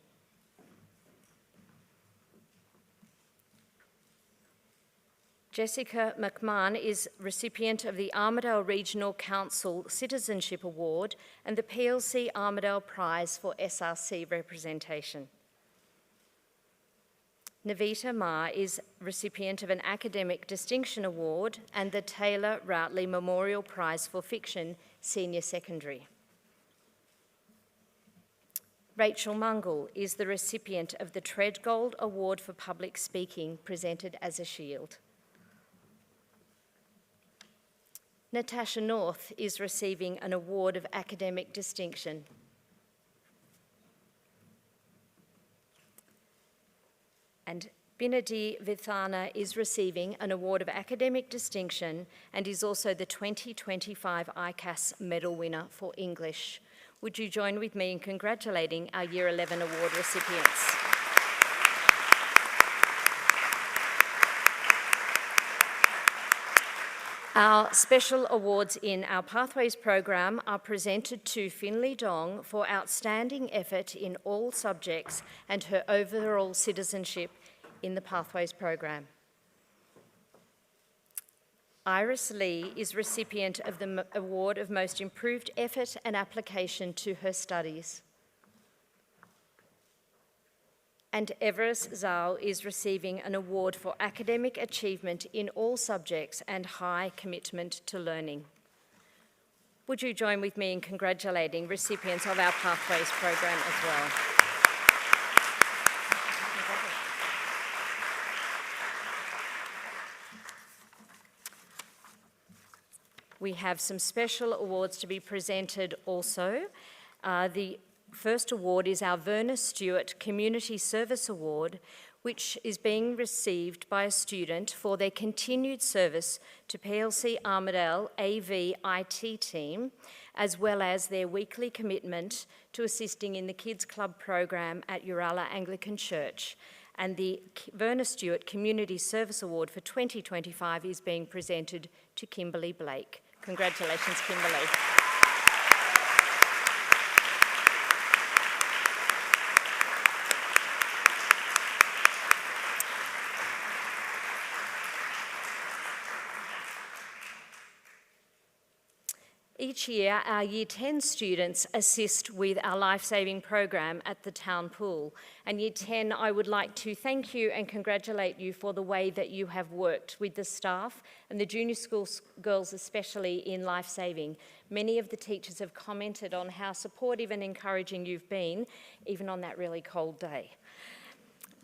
Jessica McMahon is recipient of the Armidale Regional Council Citizenship Award and the PLC Armidale Prize for SRC representation. Navita Ma is recipient of an Academic Distinction Award and the Taylor Routley Memorial Prize for Fiction, Senior Secondary. Rachel Mungle is the recipient of the Treadgold Award for Public Speaking, presented as a shield. Natasha North is receiving an award of academic distinction. And Binadi Vithana is receiving an award of academic distinction and is also the 2025 ICAS medal winner for English. Would you join with me in congratulating our Year 11 award recipients? Our special awards in our Pathways program are presented to Finley Dong for outstanding effort in all subjects and her overall citizenship in the Pathways program. Iris Lee is recipient of the Award of Most Improved Effort and Application to her studies. And Everest Zhao is receiving an award for academic achievement in all subjects and high commitment to learning. Would you join with me in congratulating recipients of our Pathways program as well? We have some special awards to be presented also. The first award is our Verna Stewart Community Service Award, which is being received by a student for their continued service to PLC Armidale AV IT team, as well as their weekly commitment to assisting in the Kids Club program at Urala Anglican Church. And the Verna Stewart Community Service Award for 2025 is being presented to Kimberly Blake. Congratulations, Kimberly. Each year, our Year 10 students assist with our life-saving program at the town pool. And Year 10, I would like to thank you and congratulate you for the way that you have worked with the staff and the junior school girls, especially in life-saving. Many of the teachers have commented on how supportive and encouraging you've been, even on that really cold day.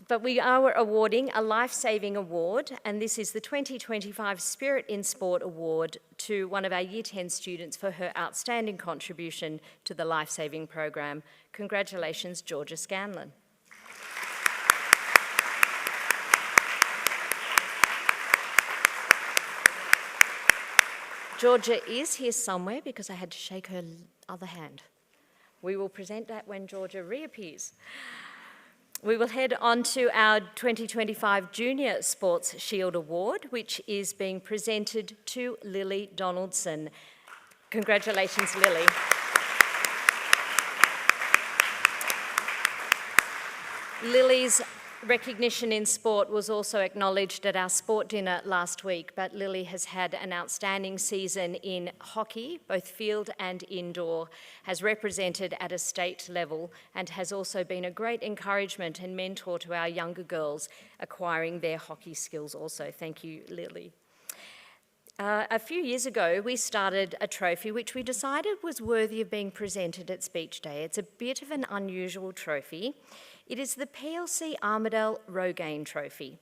But we are awarding a life-saving award, and this is the 2025 Spirit in Sport Award to one of our Year 10 students for her outstanding contribution to the life-saving program. Congratulations, Georgia Scanlon. Georgia is here somewhere because I had to shake her other hand. We will present that when Georgia reappears. We will head on to our 2025 Junior Sports Shield Award, which is being presented to Lily Donaldson. Congratulations, Lily. Lily's recognition in sport was also acknowledged at our sport dinner last week, but Lily has had an outstanding season in hockey, both field and indoor, has represented at a state level, and has also been a great encouragement and mentor to our younger girls acquiring their hockey skills also. Thank you, Lily. A few years ago, we started a trophy which we decided was worthy of being presented at Speech Day. It's a bit of an unusual trophy. It is the PLC Armidale Rogaine Trophy.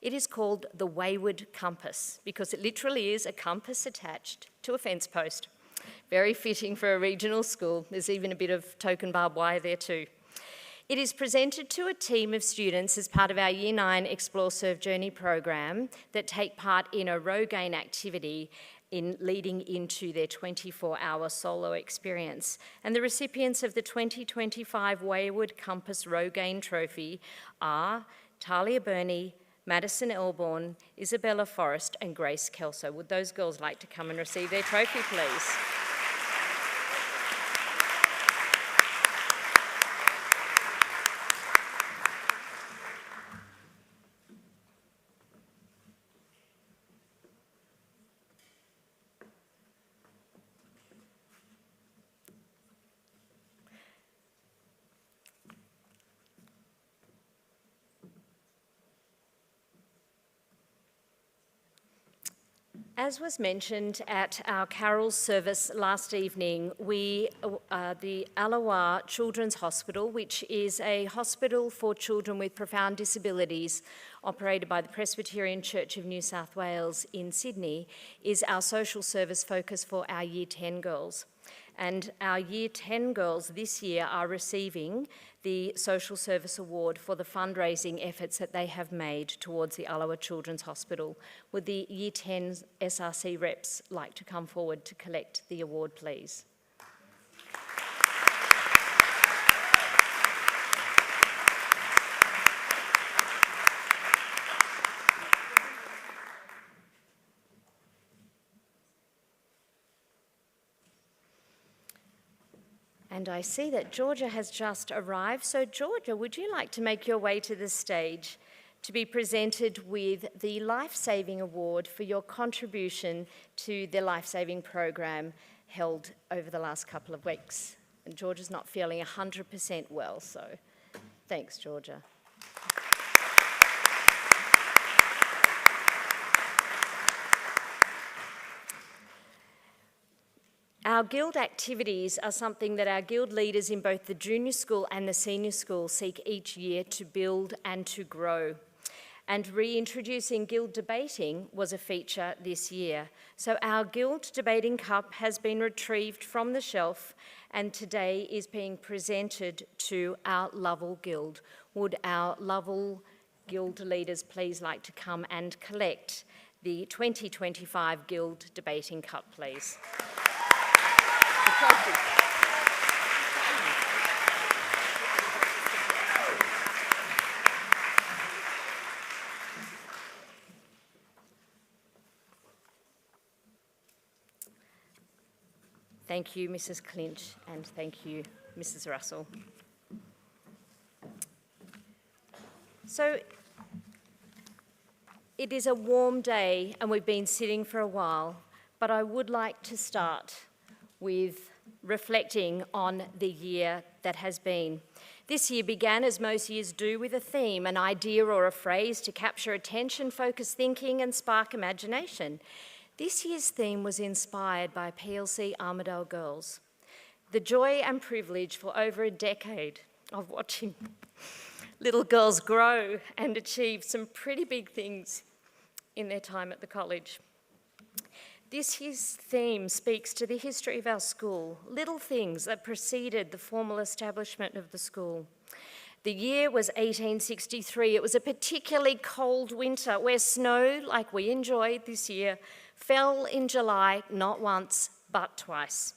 It is called the Wayward Compass because it literally is a compass attached to a fence post. Very fitting for a regional school. There's even a bit of token barbed wire there too. It is presented to a team of students as part of our Year 9 Explore Serve Journey program that take part in a Rogaine activity in leading into their 24-hour solo experience. And the recipients of the 2025 Wayward Compass Rogaine Trophy are Talia Burney, Madison Elborn, Isabella Forrest and Grace Kelso. Would those girls like to come and receive their trophy, please? As was mentioned at our carol service last evening, the Alawa Children's Hospital, which is a hospital for children with profound disabilities operated by the Presbyterian Church of New South Wales in Sydney, is our social service focus for our Year 10 girls. And our Year 10 girls this year are receiving the Social Service Award for the fundraising efforts that they have made towards the Alawa Children's Hospital. Would the Year 10 SRC reps like to come forward to collect the award, please? And I see that Georgia has just arrived. So Georgia, would you like to make your way to the stage to be presented with the Life Saving Award for your contribution to the Life Saving program held over the last couple of weeks? And Georgia's not feeling 100% well, so thanks, Georgia. Our guild activities are something that our guild leaders in both the junior school and the senior school seek each year to build and to grow. And reintroducing guild debating was a feature this year. So our guild debating cup has been retrieved from the shelf and today is being presented to our Lovell Guild. Would our Lovell Guild leaders please like to come and collect the 2025 Guild Debating Cup, please? Thank you, Mrs. Clinch, and thank you, Mrs. Russell. So, it is a warm day and we've been sitting for a while, but I would like to start with reflecting on the year that has been. This year began, as most years do, with a theme, an idea or a phrase to capture attention, focus thinking and spark imagination. This year's theme was inspired by PLC Armidale girls. The joy and privilege for over a decade of watching Little girls grow and achieve some pretty big things in their time at the college. This year's theme speaks to the history of our school, little things that preceded the formal establishment of the school. The year was 1863. It was a particularly cold winter where snow, like we enjoyed this year, fell in July not once but twice.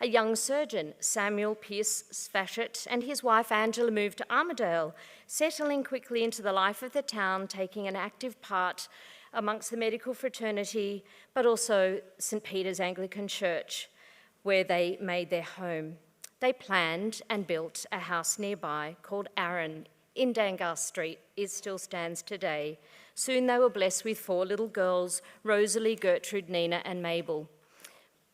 A young surgeon, Samuel Pierce Sfashett, and his wife Angela moved to Armidale, settling quickly into the life of the town, taking an active part amongst the medical fraternity, but also St. Peter's Anglican Church, where they made their home. They planned and built a house nearby called Arran in Dangar Street. It still stands today. Soon they were blessed with 4 little girls, Rosalie, Gertrude, Nina, and Mabel.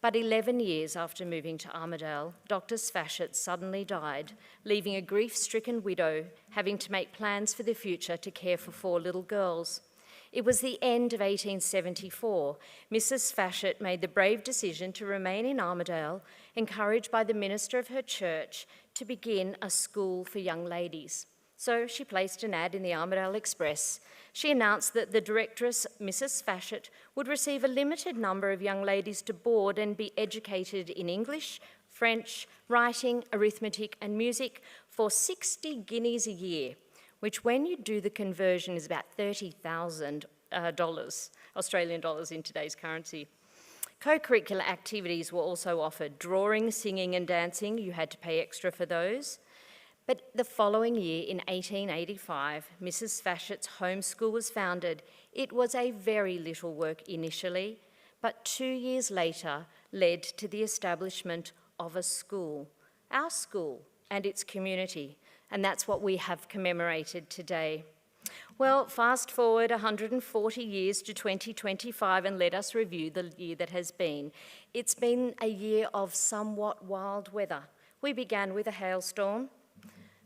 But 11 years after moving to Armidale, Dr. Sfashett suddenly died, leaving a grief-stricken widow having to make plans for the future to care for 4 little girls. It was the end of 1874. Mrs. Sfashett made the brave decision to remain in Armidale, encouraged by the minister of her church to begin a school for young ladies. So she placed an ad in the Armidale Express. She announced that the directress, Mrs. Sfashett, would receive a limited number of young ladies to board and be educated in English, French, writing, arithmetic, and music for 60 guineas a year, which when you do the conversion is about $30,000 Australian dollars in today's currency. Co-curricular activities were also offered. Drawing, singing and dancing, you had to pay extra for those. But the following year, in 1885, Mrs. Sfashett's home school was founded. It was a very little work initially, but 2 years later led to the establishment of a school, our school and its community, and that's what we have commemorated today. Well, fast forward 140 years to 2025 and let us review the year that has been. It's been a year of somewhat wild weather. We began with a hailstorm.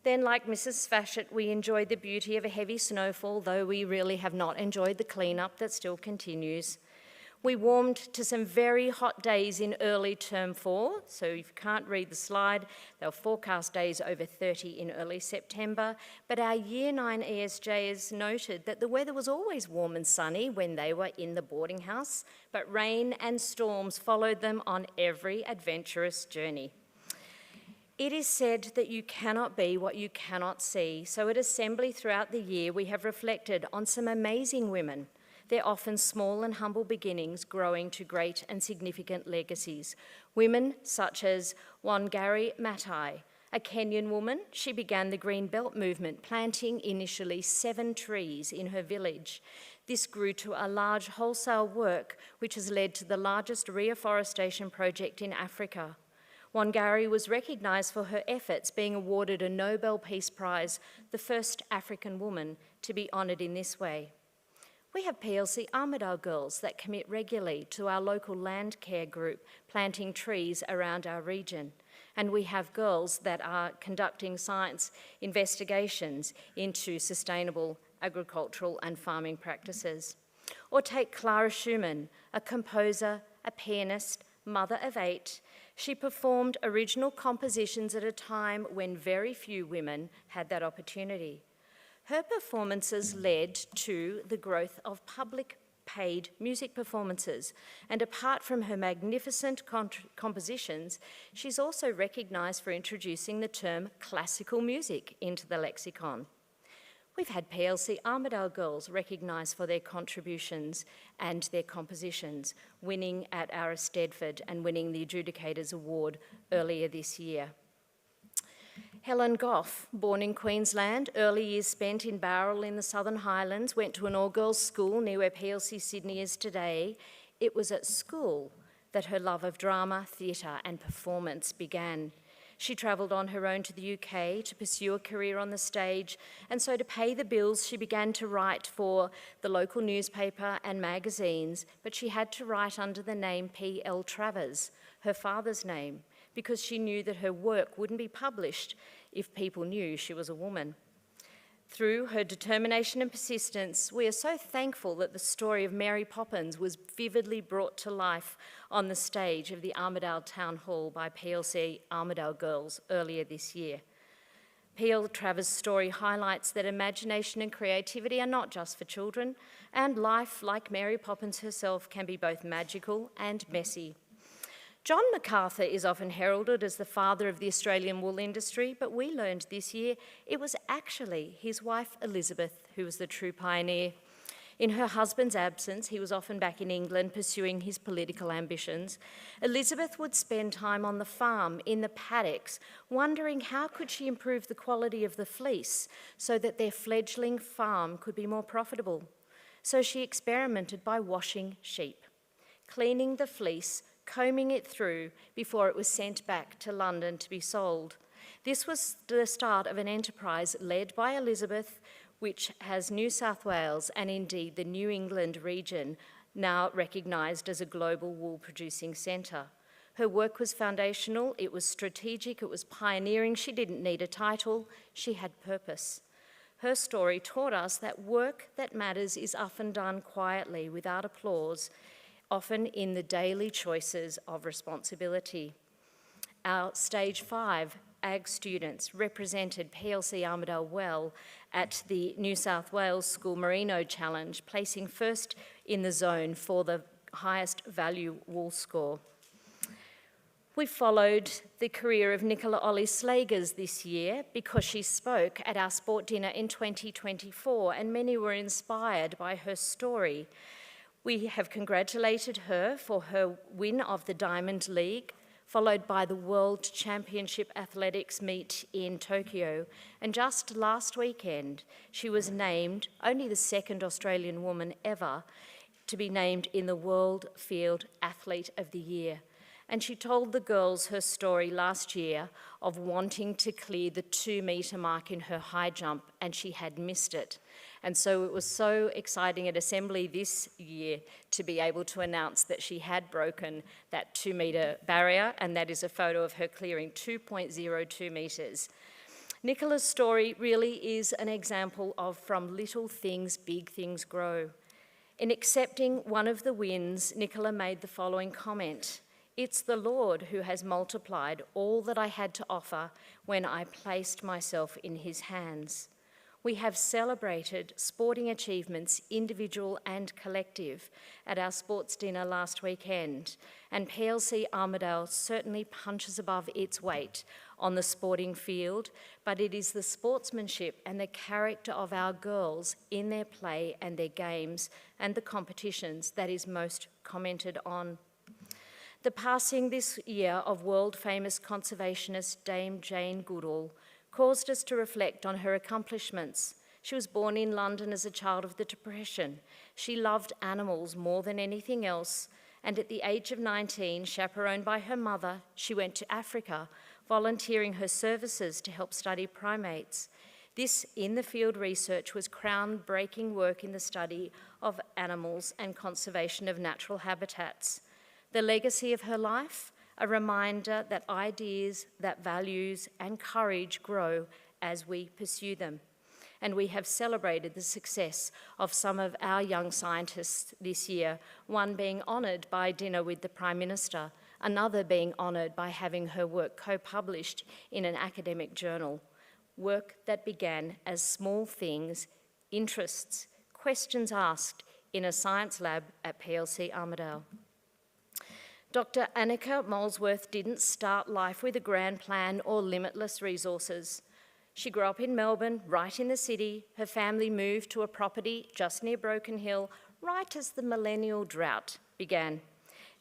Then, like Mrs. Sfashett, we enjoyed the beauty of a heavy snowfall, though we really have not enjoyed the cleanup that still continues. We warmed to some very hot days in early term 4, so if you can't read the slide, there were forecast days over 30 in early September, but our Year 9 ESJs noted that the weather was always warm and sunny when they were in the boarding house, but rain and storms followed them on every adventurous journey. It is said that you cannot be what you cannot see, so at Assembly throughout the year we have reflected on some amazing women, their often small and humble beginnings growing to great and significant legacies. Women such as Wangari Maathai, a Kenyan woman. She began the Green Belt movement, planting initially 7 trees in her village. This grew to a large wholesale work which has led to the largest reforestation project in Africa. Wangari was recognised for her efforts, being awarded a Nobel Peace Prize, the first African woman to be honoured in this way. We have PLC Armidale girls that commit regularly to our local land care group, planting trees around our region. And we have girls that are conducting science investigations into sustainable agricultural and farming practices. Or take Clara Schumann, a composer, a pianist, mother of 8. She performed original compositions at a time when very few women had that opportunity. Her performances led to the growth of public paid music performances, and apart from her magnificent compositions, she's also recognised for introducing the term classical music into the lexicon. We've had PLC Armidale girls recognised for their contributions and their compositions, winning at our Stedford and winning the Adjudicators Award earlier this year. Helen Goff, born in Queensland, early years spent in Bowral in the Southern Highlands, went to an all-girls school near where PLC Sydney is today. It was at school that her love of drama, theatre and performance began. She travelled on her own to the UK to pursue a career on the stage, and so to pay the bills she began to write for the local newspaper and magazines, but she had to write under the name P.L. Travers, her father's name, because she knew that her work wouldn't be published if people knew she was a woman. Through her determination and persistence, we are so thankful that the story of Mary Poppins was vividly brought to life on the stage of the Armidale Town Hall by PLC Armidale girls earlier this year. P.L. Travers' story highlights that imagination and creativity are not just for children, and life, like Mary Poppins herself, can be both magical and messy. John MacArthur is often heralded as the father of the Australian wool industry, but we learned this year it was actually his wife Elizabeth who was the true pioneer. In her husband's absence, he was often back in England pursuing his political ambitions. Elizabeth would spend time on the farm, in the paddocks, wondering how could she improve the quality of the fleece so that their fledgling farm could be more profitable. So she experimented by washing sheep, cleaning the fleece, combing it through before it was sent back to London to be sold. This was the start of an enterprise led by Elizabeth, which has New South Wales and indeed the New England region now recognised as a global wool producing centre. Her work was foundational, it was strategic, it was pioneering. She didn't need a title, she had purpose. Her story taught us that work that matters is often done quietly, without applause, often in the daily choices of responsibility. Our Stage 5 Ag students represented PLC Armidale well at the New South Wales School Merino Challenge, placing first in the zone for the highest value wool score. We followed the career of Nicola Ollie Slagers this year because she spoke at our sport dinner in 2024 and many were inspired by her story. We have congratulated her for her win of the Diamond League, followed by the World Championship Athletics meet in Tokyo. And just last weekend, she was named, only the second Australian woman ever, to be named in the World Field Athlete of the Year. And she told the girls her story last year of wanting to clear the 2-metre mark in her high jump, and she had missed it. And so it was so exciting at Assembly this year to be able to announce that she had broken that 2-metre barrier, and that is a photo of her clearing 2.02 metres. Nicola's story really is an example of from little things, big things grow. In accepting one of the wins, Nicola made the following comment: "It's the Lord who has multiplied all that I had to offer when I placed myself in his hands." We have celebrated sporting achievements, individual and collective, at our sports dinner last weekend, and PLC Armidale certainly punches above its weight on the sporting field, but it is the sportsmanship and the character of our girls in their play and their games and the competitions that is most commented on. The passing this year of world-famous conservationist Dame Jane Goodall caused us to reflect on her accomplishments. She was born in London as a child of the Depression. She loved animals more than anything else, and at the age of 19, chaperoned by her mother, she went to Africa, volunteering her services to help study primates. This in-the-field research was groundbreaking work in the study of animals and conservation of natural habitats. The legacy of her life? A reminder that ideas, that values and courage grow as we pursue them. And we have celebrated the success of some of our young scientists this year, one being honoured by dinner with the Prime Minister, another being honoured by having her work co-published in an academic journal. Work that began as small things, interests, questions asked in a science lab at PLC Armidale. Dr. Annika Molesworth didn't start life with a grand plan or limitless resources. She grew up in Melbourne, right in the city. Her family moved to a property just near Broken Hill, right as the millennial drought began.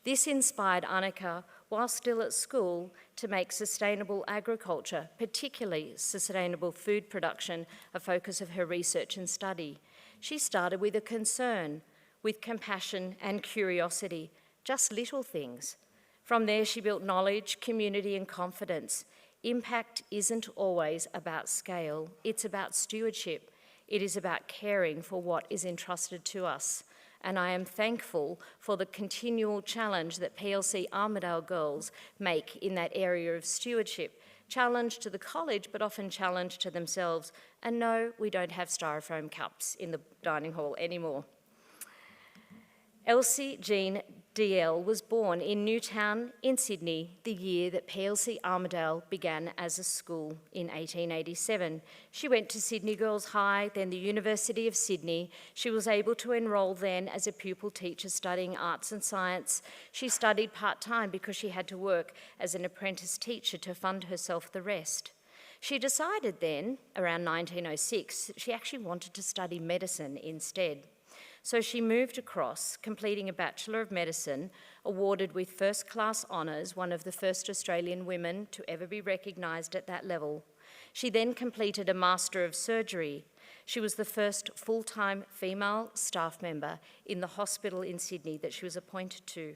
This inspired Annika, while still at school, to make sustainable agriculture, particularly sustainable food production, a focus of her research and study. She started with a concern, with compassion and curiosity, just little things. From there, she built knowledge, community, and confidence. Impact isn't always about scale, it's about stewardship. It is about caring for what is entrusted to us. And I am thankful for the continual challenge that PLC Armidale girls make in that area of stewardship. Challenge to the college, but often challenge to themselves. And no, we don't have styrofoam cups in the dining hall anymore. Elsie Jean DL was born in Newtown in Sydney the year that PLC Armidale began as a school in 1887. She went to Sydney Girls High, then the University of Sydney. She was able to enrol then as a pupil teacher studying arts and science. She studied part-time because she had to work as an apprentice teacher to fund herself the rest. She decided then, around 1906, she actually wanted to study medicine instead. So she moved across, completing a Bachelor of Medicine, awarded with first-class honours, one of the first Australian women to ever be recognised at that level. She then completed a Master of Surgery. She was the first full-time female staff member in the hospital in Sydney that she was appointed to.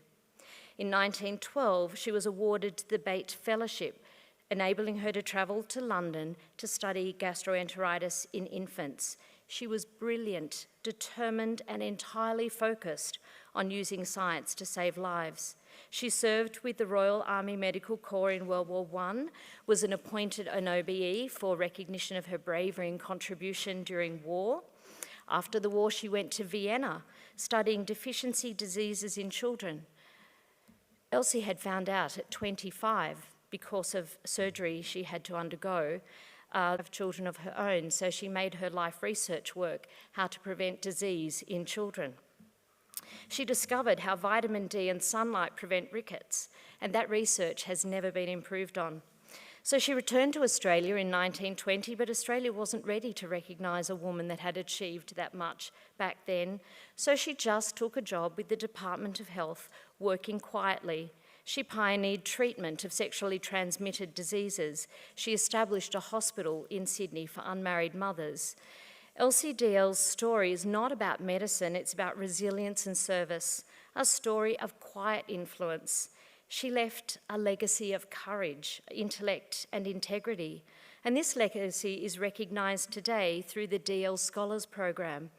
In 1912, she was awarded the Bate Fellowship, enabling her to travel to London to study gastroenteritis in infants. She was brilliant, determined, and entirely focused on using science to save lives. She served with the Royal Army Medical Corps in World War I, was appointed an OBE for recognition of her bravery and contribution during war. After the war, she went to Vienna, studying deficiency diseases in children. Elsie had found out at 25, because of surgery she had to undergo, of children of her own, so she made her life research work, how to prevent disease in children. She discovered how vitamin D and sunlight prevent rickets, and that research has never been improved on. So she returned to Australia in 1920, but Australia wasn't ready to recognise a woman that had achieved that much back then, so she just took a job with the Department of Health, working quietly. She pioneered treatment of sexually transmitted diseases. She established a hospital in Sydney for unmarried mothers. Elsie DL's story is not about medicine, it's about resilience and service, a story of quiet influence. She left a legacy of courage, intellect, and integrity. And this legacy is recognised today through the DL Scholars Program,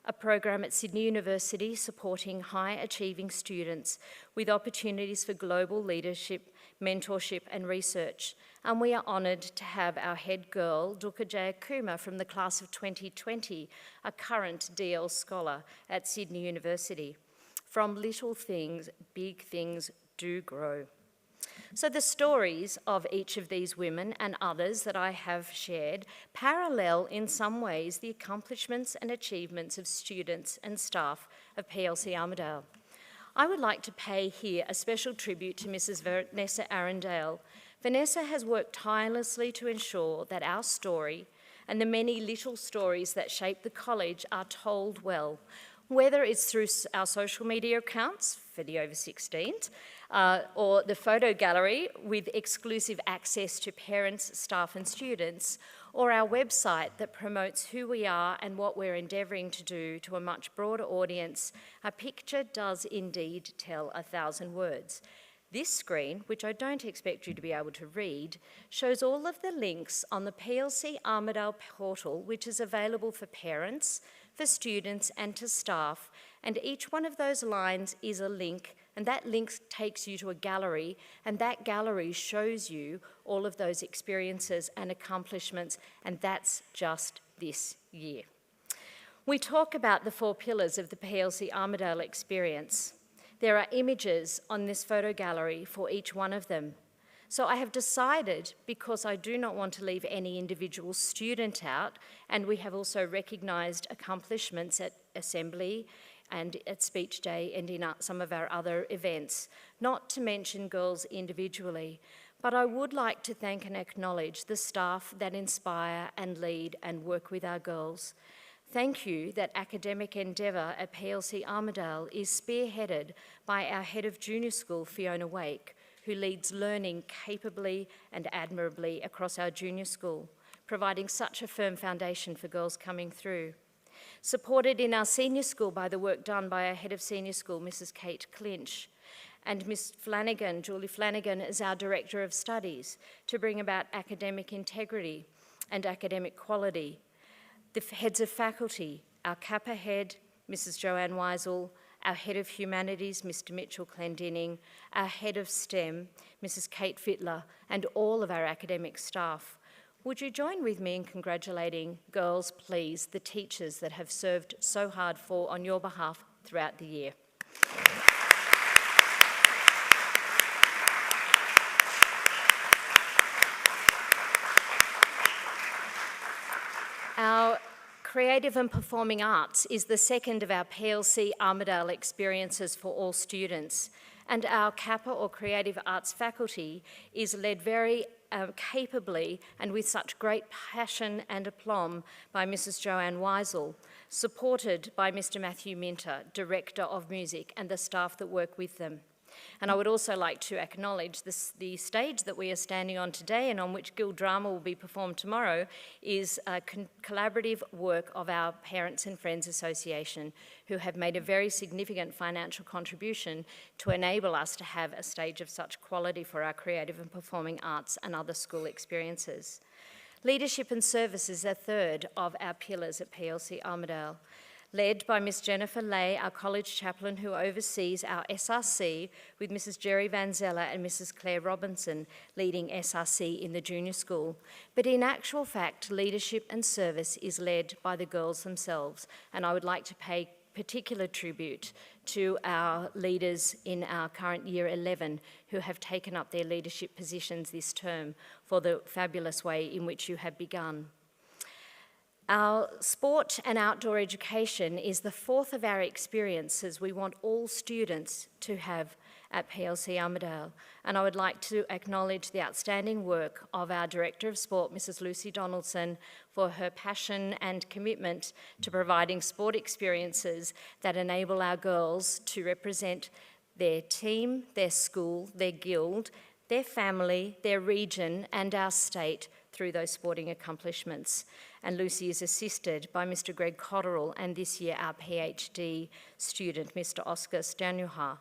a program at Sydney University supporting high-achieving students with opportunities for global leadership, mentorship and research. And we are honoured to have our head girl, Duka Jayakuma, from the class of 2020, a current DL scholar at Sydney University. From little things, big things do grow. So the stories of each of these women and others that I have shared parallel in some ways the accomplishments and achievements of students and staff of PLC Armidale. I would like to pay here a special tribute to Mrs. Vanessa Arundale. Vanessa has worked tirelessly to ensure that our story and the many little stories that shape the college are told well, whether it's through our social media accounts for the over 16s, or the photo gallery with exclusive access to parents, staff and students, or our website that promotes who we are and what we're endeavouring to do to a much broader audience. A picture does indeed tell 1,000 words. This screen, which I don't expect you to be able to read, shows all of the links on the PLC Armidale portal, which is available for parents, for students and to staff, and each one of those lines is a link, and that link takes you to a gallery, and that gallery shows you all of those experiences and accomplishments, and that's just this year. We talk about the 4 pillars of the PLC Armidale experience. There are images on this photo gallery for each one of them. So I have decided, because I do not want to leave any individual student out, and we have also recognised accomplishments at Assembly and at Speech Day and in some of our other events, not to mention girls individually, but I would like to thank and acknowledge the staff that inspire and lead and work with our girls. Thank you that academic endeavour at PLC Armidale is spearheaded by our head of junior school, Fiona Wake, who leads learning capably and admirably across our junior school, providing such a firm foundation for girls coming through. Supported in our senior school by the work done by our head of senior school, Mrs. Kate Clinch, and Miss Flanagan, Julie Flanagan, as our Director of Studies to bring about academic integrity and academic quality. The heads of faculty, our Kappa head, Mrs. Joanne Weisel, our Head of Humanities, Mr. Mitchell Clendenning, our Head of STEM, Mrs. Kate Fittler, and all of our academic staff. Would you join with me in congratulating, girls, please, the teachers that have served so hard on your behalf throughout the year. Our Creative and Performing Arts is the second of our PLC Armidale experiences for all students, and our CAPA or Creative Arts faculty is led very capably and with such great passion and aplomb by Mrs. Joanne Weisel, supported by Mr. Matthew Minter, Director of Music, and the staff that work with them. And I would also like to acknowledge the stage that we are standing on today and on which Guild Drama will be performed tomorrow is a collaborative work of our Parents and Friends Association, who have made a very significant financial contribution to enable us to have a stage of such quality for our creative and performing arts and other school experiences. Leadership and service is a third of our pillars at PLC Armidale, led by Miss Jennifer Lay, our college chaplain who oversees our SRC, with Mrs. Jerry Van Zeller and Mrs. Claire Robinson leading SRC in the junior school. But in actual fact, leadership and service is led by the girls themselves, and I would like to pay particular tribute to our leaders in our current Year 11 who have taken up their leadership positions this term for the fabulous way in which you have begun. Our sport and outdoor education is the fourth of our experiences we want all students to have at PLC Armidale, and I would like to acknowledge the outstanding work of our Director of Sport, Mrs. Lucy Donaldson, for her passion and commitment to providing sport experiences that enable our girls to represent their team, their school, their guild, their family, their region, and our state through those sporting accomplishments. And Lucy is assisted by Mr. Greg Cotterill and this year our PhD student, Mr. Oscar Stanuha.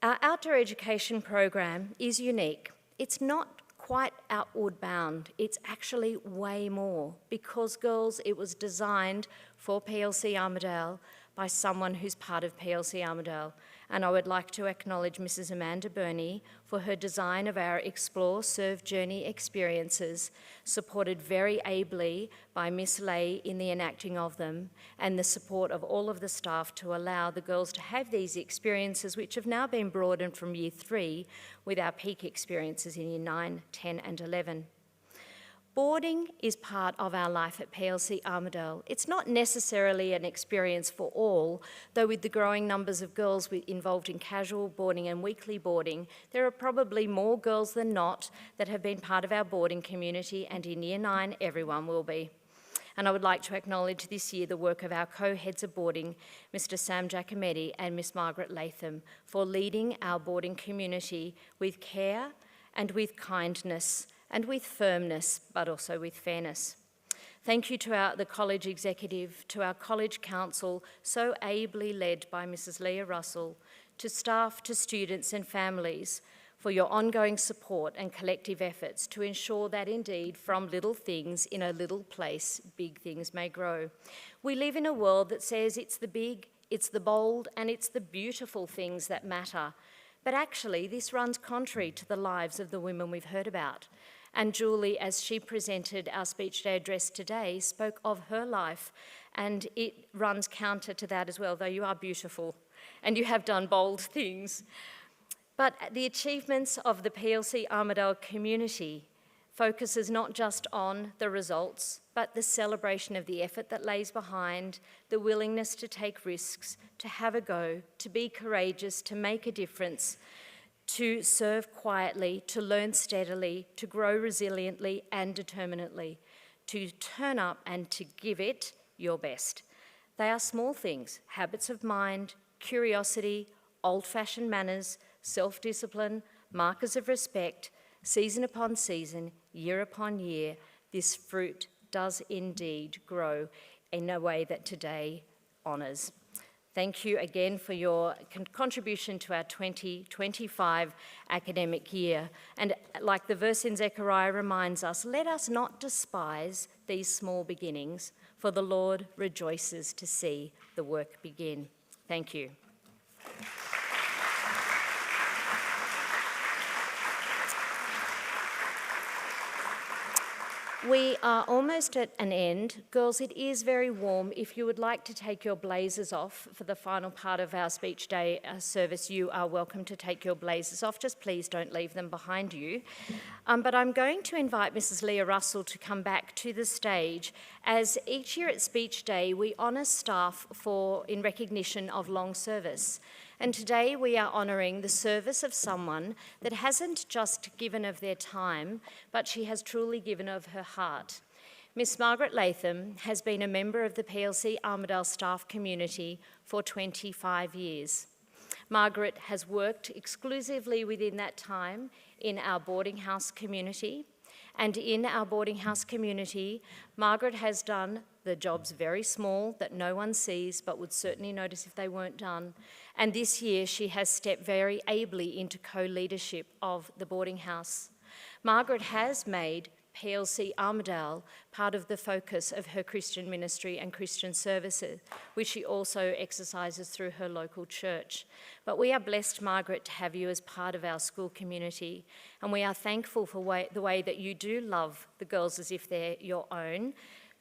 Our outdoor education program is unique. It's not quite outward bound, it's actually way more because girls, it was designed for PLC Armidale by someone who's part of PLC Armidale. And I would like to acknowledge Mrs. Amanda Burney for her design of our Explore, Serve Journey experiences, supported very ably by Miss Lay in the enacting of them, and the support of all of the staff to allow the girls to have these experiences, which have now been broadened from Year 3 with our peak experiences in Year 9, 10 and 11. Boarding is part of our life at PLC Armidale. It's not necessarily an experience for all, though with the growing numbers of girls involved in casual boarding and weekly boarding, there are probably more girls than not that have been part of our boarding community, and in Year 9, everyone will be. And I would like to acknowledge this year the work of our co-heads of boarding, Mr. Sam Giacometti and Miss Margaret Latham, for leading our boarding community with care and with kindness and with firmness, but also with fairness. Thank you to the college executive, to our college council, so ably led by Mrs. Leah Russell, to staff, to students and families, for your ongoing support and collective efforts to ensure that indeed from little things in a little place, big things may grow. We live in a world that says it's the big, it's the bold, and it's the beautiful things that matter. But actually, this runs contrary to the lives of the women we've heard about. And Julie, as she presented our speech day address today, spoke of her life, and it runs counter to that as well, though you are beautiful and you have done bold things. But the achievements of the PLC Armidale community focuses not just on the results, but the celebration of the effort that lays behind, the willingness to take risks, to have a go, to be courageous, to make a difference, to serve quietly, to learn steadily, to grow resiliently and determinately, to turn up and to give it your best. They are small things: habits of mind, curiosity, old-fashioned manners, self-discipline, markers of respect, season upon season, year upon year. This fruit does indeed grow in a way that today honours. Thank you again for your contribution to our 2025 academic year. And like the verse in Zechariah reminds us, let us not despise these small beginnings, for the Lord rejoices to see the work begin. Thank you. We are almost at an end. Girls, it is very warm. If you would like to take your blazers off for the final part of our speech day service, you are welcome to take your blazers off. Just please don't leave them behind you. But I'm going to invite Mrs. Leah Russell to come back to the stage. As each year at Speech Day, we honour staff in recognition of long service. And today we are honouring the service of someone that hasn't just given of their time, but she has truly given of her heart. Miss Margaret Latham has been a member of the PLC Armidale staff community for 25 years. Margaret has worked exclusively within that time in our boarding house community. And in our boarding house community, Margaret has done the jobs very small that no one sees but would certainly notice if they weren't done. And this year she has stepped very ably into co-leadership of the boarding house. Margaret has made PLC Armidale part of the focus of her Christian ministry and Christian services, which she also exercises through her local church. But we are blessed, Margaret, to have you as part of our school community, and we are thankful for the way that you do love the girls as if they're your own.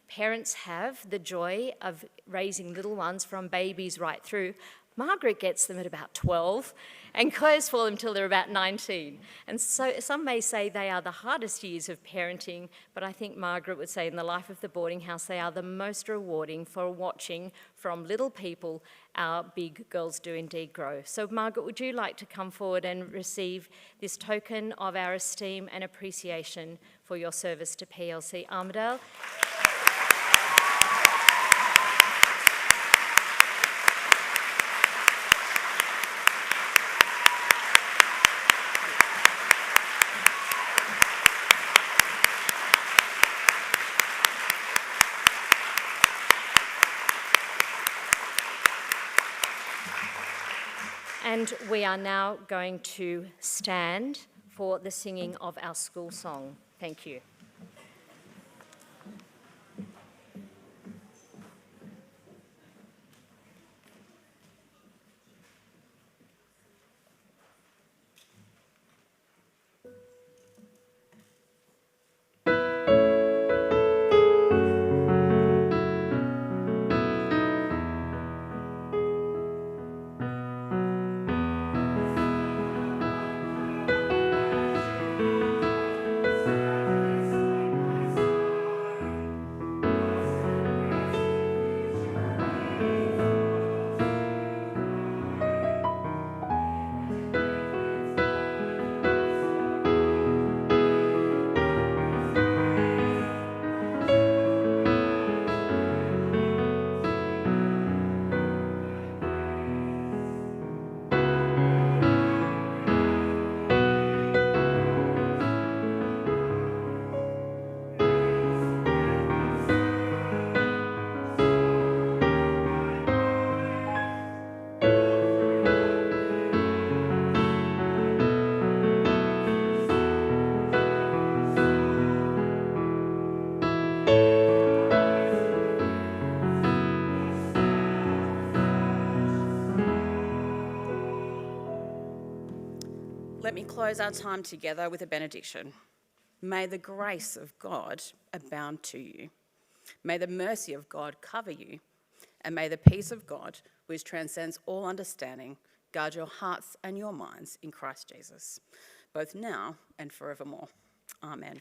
Parents have the joy of raising little ones from babies right through. Margaret gets them at about 12 and cares for them till they're about 19. And so some may say they are the hardest years of parenting, but I think Margaret would say in the life of the boarding house, they are the most rewarding for watching from little people our big girls do indeed grow. So Margaret, would you like to come forward and receive this token of our esteem and appreciation for your service to PLC Armidale? And we are now going to stand for the singing of our school song. Thank you. Let me close our time together with a benediction. May the grace of God abound to you. May the mercy of God cover you. And may the peace of God, which transcends all understanding, guard your hearts and your minds in Christ Jesus, both now and forevermore. Amen.